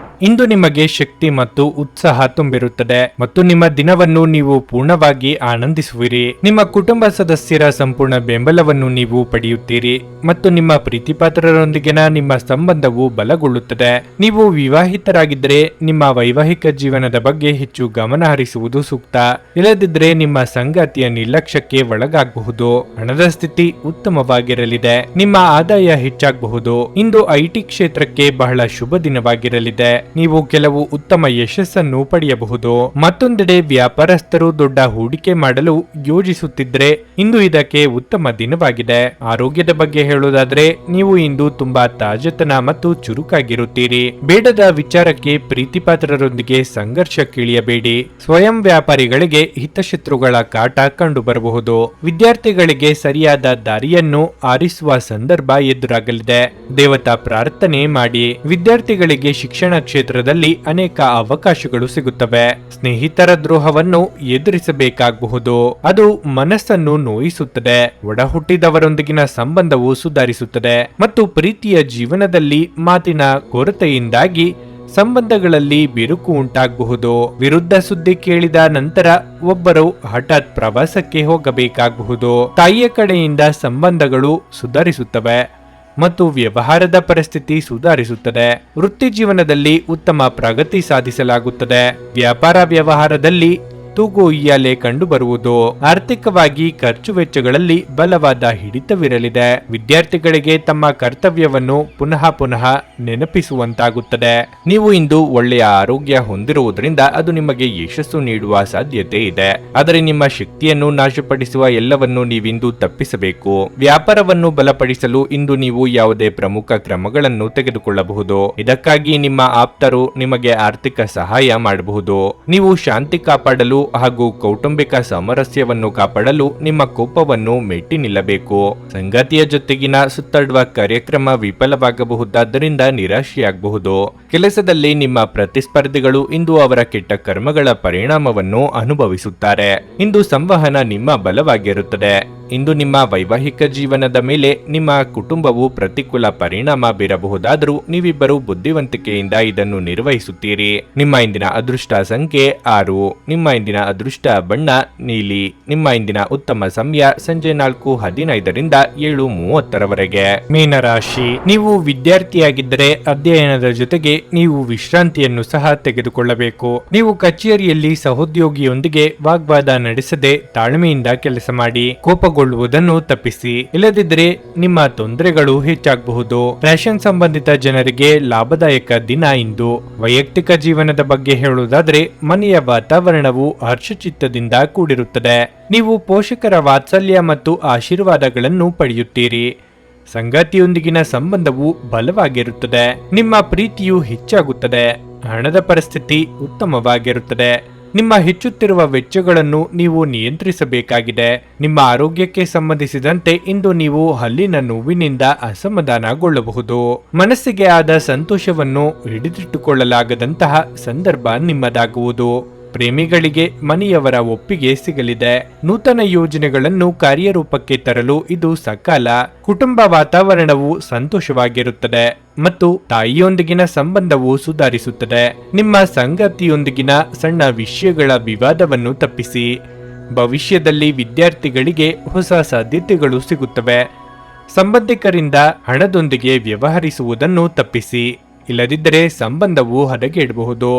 ಇಂದು ನಿಮಗೆ ಶಕ್ತಿ ಮತ್ತು ಉತ್ಸಾಹ ತುಂಬಿರುತ್ತದೆ ಮತ್ತು ನಿಮ್ಮ ದಿನವನ್ನು ನೀವು ಪೂರ್ಣವಾಗಿ ಆನಂದಿಸುವಿರಿ. ನಿಮ್ಮ ಕುಟುಂಬ ಸದಸ್ಯರ ಸಂಪೂರ್ಣ ಬೆಂಬಲವನ್ನು ನೀವು ಪಡೆಯುತ್ತೀರಿ ಮತ್ತು ನಿಮ್ಮ ಪ್ರೀತಿಪಾತ್ರರೊಂದಿಗಿನ ನಿಮ್ಮ ಸಂಬಂಧವು ಬಲಗೊಳ್ಳುತ್ತದೆ. ನೀವು ವಿವಾಹಿತರಾಗಿದ್ದರೆ ನಿಮ್ಮ ವೈವಾಹಿಕ ಜೀವನದ ಬಗ್ಗೆ ಹೆಚ್ಚು ಗಮನ ಹರಿಸುವುದು ಸೂಕ್ತ. ಇಲ್ಲದಿದ್ದರೆ ನಿಮ್ಮ ಸಂಗಾತಿಯ ನಿರ್ಲಕ್ಷ್ಯಕ್ಕೆ ಒಳಗಾಗಬಹುದು. ಹಣದ ಸ್ಥಿತಿ ಉತ್ತಮವಾಗಿರಲಿದೆ. ನಿಮ್ಮ ಆದಾಯ ಹೆಚ್ಚಾಗಬಹುದು. ಇಂದು ಐಟಿ ಕ್ಷೇತ್ರಕ್ಕೆ ಬಹಳ ಶುಭ ದಿನವಾಗಿರಲಿದೆ. ನೀವು ಕೆಲವು ಉತ್ತಮ ಯಶಸ್ಸನ್ನು ಪಡೆಯಬಹುದು. ಮತ್ತೊಂದೆಡೆ ವ್ಯಾಪಾರಸ್ಥರು ದೊಡ್ಡ ಹೂಡಿಕೆ ಮಾಡಲು ಯೋಜಿಸುತ್ತಿದ್ರೆ ಇಂದು ಇದಕ್ಕೆ ಉತ್ತಮ ದಿನವಾಗಿದೆ. ಆರೋಗ್ಯದ ಬಗ್ಗೆ ಹೇಳುವುದಾದ್ರೆ ನೀವು ಇಂದು ತುಂಬಾ ತಾಜತನ ಮತ್ತು ಚುರುಕಾಗಿರುತ್ತೀರಿ. ಬೇಡದ ವಿಚಾರಕ್ಕೆ ಪ್ರೀತಿಪಾತ್ರರೊಂದಿಗೆ ಸಂಘರ್ಷಕ್ಕಿಳಿಯಬೇಡಿ. ಸ್ವಯಂ ವ್ಯಾಪಾರಿಗಳಿಗೆ ಹಿತಶತ್ರುಗಳ ಕಾಟ ಕಂಡು ಬರಬಹುದು. ವಿದ್ಯಾರ್ಥಿಗಳಿಗೆ ಸರಿಯಾದ ದಾರಿಯನ್ನು ಆರಿಸುವ ಸಂದರ್ಭ ಎದುರಾಗಲಿದೆ. ದೇವತಾ ಪ್ರಾರ್ಥನೆ ಮಾಡಿ. ವಿದ್ಯಾರ್ಥಿಗಳಿಗೆ ಶಿಕ್ಷಣ ಕ್ಷೇತ್ರದಲ್ಲಿ ಅನೇಕ ಅವಕಾಶಗಳು ಸಿಗುತ್ತವೆ. ಸ್ನೇಹಿತರ ದ್ರೋಹವನ್ನು ಎದುರಿಸಬೇಕಾಗಬಹುದು. ಅದು ಮನಸ್ಸನ್ನು ನೋಯಿಸುತ್ತದೆ. ಒಡ ಹುಟ್ಟಿದವರೊಂದಿಗಿನ ಸಂಬಂಧವು ಸುಧಾರಿಸುತ್ತದೆ ಮತ್ತು ಪ್ರೀತಿಯ ಜೀವನದಲ್ಲಿ ಮಾತಿನ ಕೊರತೆಯಿಂದಾಗಿ ಸಂಬಂಧಗಳಲ್ಲಿ ಬಿರುಕು ಉಂಟಾಗಬಹುದು. ವಿರುದ್ಧ ಸುದ್ದಿ ಕೇಳಿದ ನಂತರ ಒಬ್ಬರು ಹಠಾತ್ ಪ್ರವಾಸಕ್ಕೆ ಹೋಗಬೇಕಾಗಬಹುದು. ತಾಯಿಯ ಕಡೆಯಿಂದ ಸಂಬಂಧಗಳು ಸುಧಾರಿಸುತ್ತವೆ ಮತ್ತು ವ್ಯವಹಾರದ ಪರಿಸ್ಥಿತಿ ಸುಧಾರಿಸುತ್ತದೆ. ವೃತ್ತಿ ಜೀವನದಲ್ಲಿ ಉತ್ತಮ ಪ್ರಗತಿ ಸಾಧಿಸಲಾಗುತ್ತದೆ. ವ್ಯಾಪಾರ ವ್ಯವಹಾರದಲ್ಲಿ ತೂಗು ಉಯ್ಯಾಲೆ ಕಂಡುಬರುವುದು. ಆರ್ಥಿಕವಾಗಿ ಖರ್ಚು ವೆಚ್ಚಗಳಲ್ಲಿ ಬಲವಾದ ಹಿಡಿತವಿರಲಿದೆ. ವಿದ್ಯಾರ್ಥಿಗಳಿಗೆ ತಮ್ಮ ಕರ್ತವ್ಯವನ್ನು ಪುನಃ ನೆನಪಿಸುವಂತಾಗುತ್ತದೆ. ನೀವು ಇಂದು ಒಳ್ಳೆಯ ಆರೋಗ್ಯ ಹೊಂದಿರುವುದರಿಂದ ಅದು ನಿಮಗೆ ಯಶಸ್ಸು ನೀಡುವ ಸಾಧ್ಯತೆ ಇದೆ. ಆದರೆ ನಿಮ್ಮ ಶಕ್ತಿಯನ್ನು ನಾಶಪಡಿಸುವ ಎಲ್ಲವನ್ನು ನೀವಿಂದು ತಪ್ಪಿಸಬೇಕು. ವ್ಯಾಪಾರವನ್ನು ಬಲಪಡಿಸಲು ಇಂದು ನೀವು ಯಾವುದೇ ಪ್ರಮುಖ ಕ್ರಮಗಳನ್ನು ತೆಗೆದುಕೊಳ್ಳಬಹುದು. ಇದಕ್ಕಾಗಿ ನಿಮ್ಮ ಆಪ್ತರು ನಿಮಗೆ ಆರ್ಥಿಕ ಸಹಾಯ ಮಾಡಬಹುದು. ನೀವು ಶಾಂತಿ ಕಾಪಾಡಲು ಹಾಗೂ ಕೌಟುಂಬಿಕ ಸಾಮರಸ್ಯವನ್ನು ಕಾಪಾಡಲು ನಿಮ್ಮ ಕೋಪವನ್ನು ಮೆಟ್ಟಿ ನಿಲ್ಲಬೇಕು. ಸಂಗಾತಿಯ ಜೊತೆಗಿನ ಸುತ್ತಾಡುವ ಕಾರ್ಯಕ್ರಮ ವಿಫಲವಾಗಬಹುದಾದ್ದರಿಂದ ನಿರಾಶೆಯಾಗಬಹುದು. ಕೆಲಸದಲ್ಲಿ ನಿಮ್ಮ ಪ್ರತಿಸ್ಪರ್ಧಿಗಳು ಇಂದು ಅವರ ಕೆಟ್ಟ ಕರ್ಮಗಳ ಪರಿಣಾಮವನ್ನು ಅನುಭವಿಸುತ್ತಾರೆ. ಇಂದು ಸಂವಹನ ನಿಮ್ಮ ಬಲವಾಗಿರುತ್ತದೆ. ಇಂದು ನಿಮ್ಮ ವೈವಾಹಿಕ ಜೀವನದ ಮೇಲೆ ನಿಮ್ಮ ಕುಟುಂಬವು ಪ್ರತಿಕೂಲ ಪರಿಣಾಮ ಬೀರಬಹುದಾದರೂ ನೀವಿಬ್ಬರು ಬುದ್ಧಿವಂತಿಕೆಯಿಂದ ಇದನ್ನು ನಿರ್ವಹಿಸುತ್ತೀರಿ. ನಿಮ್ಮ ಇಂದಿನ ಅದೃಷ್ಟ ಸಂಖ್ಯೆ 6. ನಿಮ್ಮ ಇಂದಿನ ಅದೃಷ್ಟ ಬಣ್ಣ ನೀಲಿ. ನಿಮ್ಮ ಇಂದಿನ ಉತ್ತಮ ಸಮಯ ಸಂಜೆ 4:15ರಿಂದ 7:30ರವರೆಗೆ. ಮೀನರಾಶಿ, ನೀವು ವಿದ್ಯಾರ್ಥಿಯಾಗಿದ್ದರೆ ಅಧ್ಯಯನದ ಜೊತೆಗೆ ನೀವು ವಿಶ್ರಾಂತಿಯನ್ನು ಸಹ ತೆಗೆದುಕೊಳ್ಳಬೇಕು. ನೀವು ಕಚೇರಿಯಲ್ಲಿ ಸಹೋದ್ಯೋಗಿಯೊಂದಿಗೆ ವಾಗ್ವಾದ ನಡೆಸದೆ ತಾಳ್ಮೆಯಿಂದ ಕೆಲಸ ಮಾಡಿ. ಕೋಪಗೊಳ್ಳುವುದನ್ನು ತಪ್ಪಿಸಿ. ಇಲ್ಲದಿದ್ದರೆ ನಿಮ್ಮ ತೊಂದರೆಗಳು ಹೆಚ್ಚಾಗಬಹುದು. ಫ್ಯಾಷನ್ ಸಂಬಂಧಿತ ಜನರಿಗೆ ಲಾಭದಾಯಕ ದಿನ ಇಂದು. ವೈಯಕ್ತಿಕ ಜೀವನದ ಬಗ್ಗೆ ಹೇಳುವುದಾದ್ರೆ ಮನೆಯ ವಾತಾವರಣವು ಹರ್ಷಚಿತ್ತದಿಂದ ಕೂಡಿರುತ್ತದೆ. ನೀವು ಪೋಷಕರ ವಾತ್ಸಲ್ಯ ಮತ್ತು ಆಶೀರ್ವಾದಗಳನ್ನು ಪಡೆಯುತ್ತೀರಿ. ಸಂಗಾತಿಯೊಂದಿಗಿನ ಸಂಬಂಧವು ಬಲವಾಗಿರುತ್ತದೆ. ನಿಮ್ಮ ಪ್ರೀತಿಯು ಹೆಚ್ಚಾಗುತ್ತದೆ. ಹಣದ ಪರಿಸ್ಥಿತಿ ಉತ್ತಮವಾಗಿರುತ್ತದೆ. ನಿಮ್ಮ ಹೆಚ್ಚುತ್ತಿರುವ ವೆಚ್ಚಗಳನ್ನು ನೀವು ನಿಯಂತ್ರಿಸಬೇಕಾಗಿದೆ. ನಿಮ್ಮ ಆರೋಗ್ಯಕ್ಕೆ ಸಂಬಂಧಿಸಿದಂತೆ ಇಂದು ನೀವು ಹಲ್ಲಿನ ನೋವಿನಿಂದ ಅಸಮಾಧಾನಗೊಳ್ಳಬಹುದು. ಮನಸ್ಸಿಗೆ ಆದ ಸಂತೋಷವನ್ನು ಹಿಡಿದಿಟ್ಟುಕೊಳ್ಳಲಾಗದಂತಹ ಸಂದರ್ಭ ನಿಮ್ಮದಾಗುವುದು. ಪ್ರೇಮಿಗಳಿಗೆ ಮನೆಯವರ ಒಪ್ಪಿಗೆ ಸಿಗಲಿದೆ. ನೂತನ ಯೋಜನೆಗಳನ್ನು ಕಾರ್ಯರೂಪಕ್ಕೆ ತರಲು ಇದು ಸಕಾಲ. ಕುಟುಂಬ ವಾತಾವರಣವು ಸಂತೋಷವಾಗಿರುತ್ತದೆ ಮತ್ತು ತಾಯಿಯೊಂದಿಗಿನ ಸಂಬಂಧವು ಸುಧಾರಿಸುತ್ತದೆ. ನಿಮ್ಮ ಸಂಗಾತಿಯೊಂದಿಗಿನ ಸಣ್ಣ ವಿಷಯಗಳ ವಿವಾದವನ್ನು ತಪ್ಪಿಸಿ. ಭವಿಷ್ಯದಲ್ಲಿ ವಿದ್ಯಾರ್ಥಿಗಳಿಗೆ ಹೊಸ ಸಾಧ್ಯತೆಗಳು ಸಿಗುತ್ತವೆ. ಸಂಬಂಧಿಕರಿಂದ ಹಣದೊಂದಿಗೆ ವ್ಯವಹರಿಸುವುದನ್ನು ತಪ್ಪಿಸಿ. ಇಲ್ಲದಿದ್ದರೆ ಸಂಬಂಧವು ಹದಗೆಡಬಹುದು.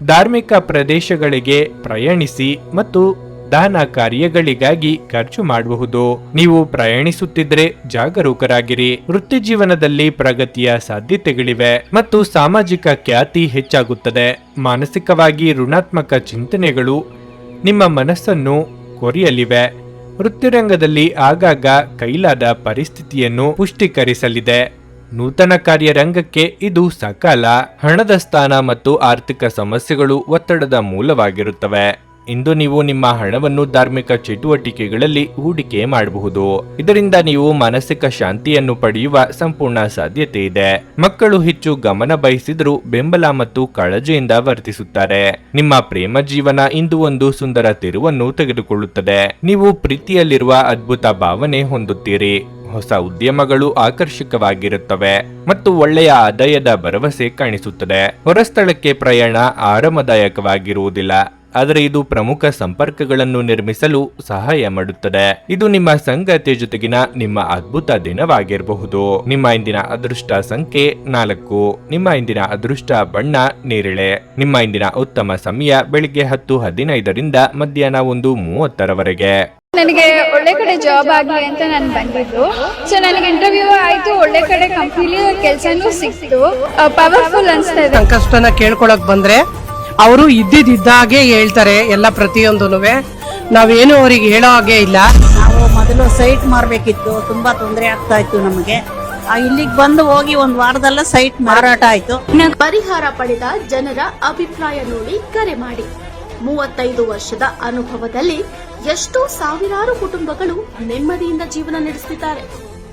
ಧಾರ್ಮಿಕ ಪ್ರದೇಶಗಳಿಗೆ ಪ್ರಯಾಣಿಸಿ ಮತ್ತು ದಾನ ಕಾರ್ಯಗಳಿಗಾಗಿ ಖರ್ಚು ಮಾಡಬಹುದು. ನೀವು ಪ್ರಯಾಣಿಸುತ್ತಿದ್ರೆ ಜಾಗರೂಕರಾಗಿರಿ. ವೃತ್ತಿ ಜೀವನದಲ್ಲಿ ಪ್ರಗತಿಯ ಸಾಧ್ಯತೆಗಳಿವೆ ಮತ್ತು ಸಾಮಾಜಿಕ ಖ್ಯಾತಿ ಹೆಚ್ಚಾಗುತ್ತದೆ. ಮಾನಸಿಕವಾಗಿ ಋಣಾತ್ಮಕ ಚಿಂತನೆಗಳು ನಿಮ್ಮ ಮನಸ್ಸನ್ನು ಕೊರೆಯಲಿವೆ. ವೃತ್ತಿರಂಗದಲ್ಲಿ ಆಗಾಗ ಕೈಲಾದ ಪರಿಸ್ಥಿತಿಯನ್ನು ಪುಷ್ಟೀಕರಿಸಲಿದೆ. ನೂತನ ಕಾರ್ಯರಂಗಕ್ಕೆ ಇದು ಸಕಾಲ. ಹಣದ ಸ್ಥಾನ ಮತ್ತು ಆರ್ಥಿಕ ಸಮಸ್ಯೆಗಳು ಒತ್ತಡದ ಮೂಲವಾಗಿರುತ್ತವೆ. ಇಂದು ನೀವು ನಿಮ್ಮ ಹಣವನ್ನು ಧಾರ್ಮಿಕ ಚಟುವಟಿಕೆಗಳಲ್ಲಿ ಹೂಡಿಕೆ ಮಾಡಬಹುದು. ಇದರಿಂದ ನೀವು ಮಾನಸಿಕ ಶಾಂತಿಯನ್ನು ಪಡೆಯುವ ಸಂಪೂರ್ಣ ಸಾಧ್ಯತೆ ಇದೆ. ಮಕ್ಕಳು ಹೆಚ್ಚು ಗಮನ ಬಯಸಿದರೂ ಬೆಂಬಲ ಮತ್ತು ಕಾಳಜಿಯಿಂದ ವರ್ತಿಸುತ್ತಾರೆ. ನಿಮ್ಮ ಪ್ರೇಮ ಜೀವನ ಇಂದು ಒಂದು ಸುಂದರ ತಿರುವನ್ನು ತೆಗೆದುಕೊಳ್ಳುತ್ತದೆ. ನೀವು ಪ್ರೀತಿಯಲ್ಲಿರುವ ಅದ್ಭುತ ಭಾವನೆ ಹೊಂದುತ್ತೀರಿ. ಹೊಸ ಉದ್ಯಮಗಳು ಆಕರ್ಷಕವಾಗಿರುತ್ತವೆ ಮತ್ತು ಒಳ್ಳೆಯ ಆದಾಯದ ಭರವಸೆ ಕಾಣಿಸುತ್ತದೆ. ಹೊರಸ್ಥಳಕ್ಕೆ ಪ್ರಯಾಣ ಆರಾಮದಾಯಕವಾಗಿರುವುದಿಲ್ಲ, ಆದರೆ ಇದು ಪ್ರಮುಖ ಸಂಪರ್ಕಗಳನ್ನು ನಿರ್ಮಿಸಲು ಸಹಾಯ ಮಾಡುತ್ತದೆ. ಇದು ನಿಮ್ಮ ಸಂಗಾತಿಯ ಜೊತೆಗಿನ ನಿಮ್ಮ ಅದ್ಭುತ ದಿನವಾಗಿರಬಹುದು. ನಿಮ್ಮ ಇಂದಿನ ಅದೃಷ್ಟ ಸಂಖ್ಯೆ 4. ನಿಮ್ಮ ಇಂದಿನ ಅದೃಷ್ಟ ಬಣ್ಣ ನೇರಳೆ. ನಿಮ್ಮ ಇಂದಿನ ಉತ್ತಮ ಸಮಯ ಬೆಳಿಗ್ಗೆ 10:15ರಿಂದ ಮಧ್ಯಾಹ್ನ 1:30ರವರೆಗೆ. ನನಗೆ ಒಳ್ಳೆ ಕಡೆ ಜಾಬ್ ಆಗಲಿ ಅಂತ ನಾನು ಬಂದಿದ್ದು. ಸೊ ನನಗೆ ಇಂಟರ್ವ್ಯೂ ಆಯ್ತು, ಒಳ್ಳೆ ಕಡೆ ಕಂಪ್ನಿಲಿ ಕೆಲಸನೂ ಸಿಕ್ತು. ಪವರ್ಫುಲ್ ಅನ್ಸ್ತಾ ಇದೆ. ಕಷ್ಟನ ಕೇಳ್ಕೊಳಕ್ ಬಂದ್ರೆ ಅವರು ಇದ್ದಿದ್ದಾಗೆ ಹೇಳ್ತಾರೆ ಎಲ್ಲ ಪ್ರತಿಯೊಂದೂನುವೆ. ನಾವೇನು ಅವ್ರಿಗೆ ಹೇಳೋ ಹಾಗೆ ಇಲ್ಲ. ನಾವು ಮೊದಲು ಸೈಟ್ ಮಾರಬೇಕಿತ್ತು, ತುಂಬಾ ತೊಂದರೆ ಆಗ್ತಾ ಇತ್ತು ನಮಗೆ. ಇಲ್ಲಿಗೆ ಬಂದು ಹೋಗಿ ಒಂದು ವಾರದಲ್ಲ ಸೈಟ್ ಮಾರಾಟ ಆಯ್ತು. ಪರಿಹಾರ ಪಡೆದ ಜನರ ಅಭಿಪ್ರಾಯ ನೋಡಿ ಕರೆ ಮಾಡಿ. 35 ವರ್ಷದ ಅನುಭವದಲ್ಲಿ ಎಷ್ಟೋ ಸಾವಿರಾರು ಕುಟುಂಬಗಳು ನೆಮ್ಮದಿಯಿಂದ ಜೀವನ ನಡೆಸುತ್ತಿದ್ದಾರೆ.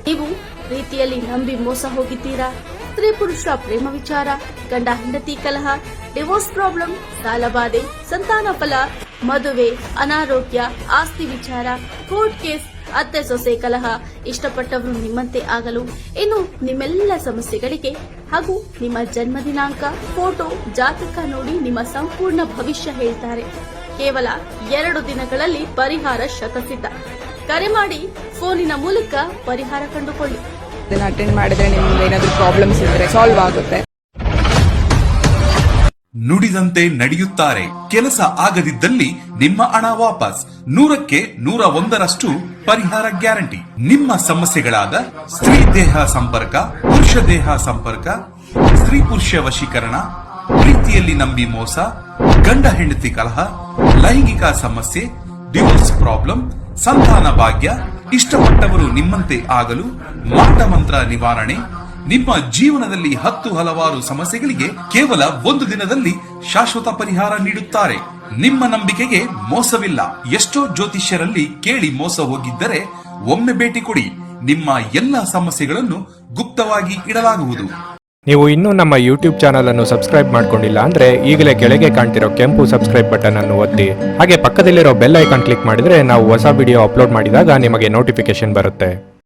ನೀವು ಪ್ರೀತಿಯಲ್ಲಿ ನಂಬಿ ಮೋಸ ಹೋಗಿದ್ದೀರಾ? ಸ್ತ್ರೀ ಪುರುಷ ಪ್ರೇಮ ವಿಚಾರ, ಗಂಡ ಹೆಂಡತಿ ಕಲಹ, ಡಿವೋರ್ಸ್ ಪ್ರಾಬ್ಲಮ್, ಸಾಲಬಾಧೆ, ಸಂತಾನ ಫಲ, ಮದುವೆ, ಅನಾರೋಗ್ಯ, ಆಸ್ತಿ ವಿಚಾರ, ಕೋರ್ಟ್ ಕೇಸ್, ಅತ್ತೆ ಸೊಸೆ ಕಲಹ, ಇಷ್ಟಪಟ್ಟವರು ನಿಮ್ಮಂತೆ ಆಗಲು, ಇನ್ನು ನಿಮ್ಮೆಲ್ಲ ಸಮಸ್ಯೆಗಳಿಗೆ ಹಾಗೂ ನಿಮ್ಮ ಜನ್ಮ ದಿನಾಂಕ, ಫೋಟೋ, ಜಾತಕ ನೋಡಿ ನಿಮ್ಮ ಸಂಪೂರ್ಣ ಭವಿಷ್ಯ ಹೇಳ್ತಾರೆ. ಕೇವಲ 2 ದಿನಗಳಲ್ಲಿ ಪರಿಹಾರ ಶತಸಿದ್ಧ. ಕರೆ ಮಾಡಿ ಫೋನಿನ ಮೂಲಕ ಪರಿಹಾರ ಕಂಡುಕೊಳ್ಳಿ. ಅಟೆಂಡ್ ಮಾಡಿದ್ರೆ ನಿಮ್ಗೆ ಏನಾದ್ರೂ ಪ್ರಾಬ್ಲಮ್ಸ್ ಇದ್ರೆ ಸಾಲ್ವ್ ಆಗುತ್ತೆ. ನುಡಿದಂತೆ ನಡೆಯುತ್ತಾರೆ. ಕೆಲಸ ಆಗದಿದ್ದಲ್ಲಿ ನಿಮ್ಮ ಹಣ ವಾಪಸ್. 100ಕ್ಕೆ 101ರಷ್ಟು ಪರಿಹಾರ ಗ್ಯಾರಂಟಿ. ನಿಮ್ಮ ಸಮಸ್ಯೆಗಳಾದ ಸ್ತ್ರೀ ದೇಹ ಸಂಪರ್ಕ, ಪುರುಷ ದೇಹ ಸಂಪರ್ಕ, ಸ್ತ್ರೀ ಪುರುಷ ವಶೀಕರಣ, ಪ್ರೀತಿಯಲ್ಲಿ ನಂಬಿ ಮೋಸ, ಗಂಡ ಹೆಂಡತಿ ಕಲಹ, ಲೈಂಗಿಕ ಸಮಸ್ಯೆ, ಡಿವೋರ್ಸ್ ಪ್ರಾಬ್ಲಮ್, ಸಂತಾನ ಭಾಗ್ಯ, ಇಷ್ಟಪಟ್ಟವರು ನಿಮ್ಮಂತೆ ಆಗಲು, ಮಾಟ ಮಂತ್ರ ನಿವಾರಣೆ, ನಿಮ್ಮ ಜೀವನದಲ್ಲಿ 10 ಹಲವಾರು ಸಮಸ್ಯೆಗಳಿಗೆ ಕೇವಲ 1 ದಿನದಲ್ಲಿ ಶಾಶ್ವತ ಪರಿಹಾರ ನೀಡುತ್ತಾರೆ. ನಿಮ್ಮ ನಂಬಿಕೆಗೆ ಮೋಸವಿಲ್ಲ. ಎಷ್ಟೋ ಜ್ಯೋತಿಷ್ಯರಲ್ಲಿ ಕೇಳಿ ಮೋಸ ಹೋಗಿದ್ದರೆ ಒಮ್ಮೆ ಭೇಟಿ ಕೊಡಿ. ನಿಮ್ಮ ಎಲ್ಲಾ ಸಮಸ್ಯೆಗಳನ್ನು ಗುಪ್ತವಾಗಿ ಇಡಲಾಗುವುದು. ನೀವು ಇನ್ನೂ ನಮ್ಮ ಯೂಟ್ಯೂಬ್ ಚಾನಲ್ ಅನ್ನು ಸಬ್ಸ್ಕ್ರೈಬ್ ಮಾಡ್ಕೊಂಡಿಲ್ಲ ಅಂದ್ರೆ ಈಗಲೇ ಕೆಳಗೆ ಕಾಣ್ತಿರೋ ಕೆಂಪು ಸಬ್ಸ್ಕ್ರೈಬ್ ಬಟನ್ ಅನ್ನು ಒತ್ತಿ. ಹಾಗೆ ಪಕ್ಕದಲ್ಲಿರೋ ಬೆಲ್ ಐಕಾನ್ ಕ್ಲಿಕ್ ಮಾಡಿದ್ರೆ ನಾವು ಹೊಸ ವಿಡಿಯೋ ಅಪ್ಲೋಡ್ ಮಾಡಿದಾಗ ನಿಮಗೆ ನೋಟಿಫಿಕೇಶನ್ ಬರುತ್ತೆ.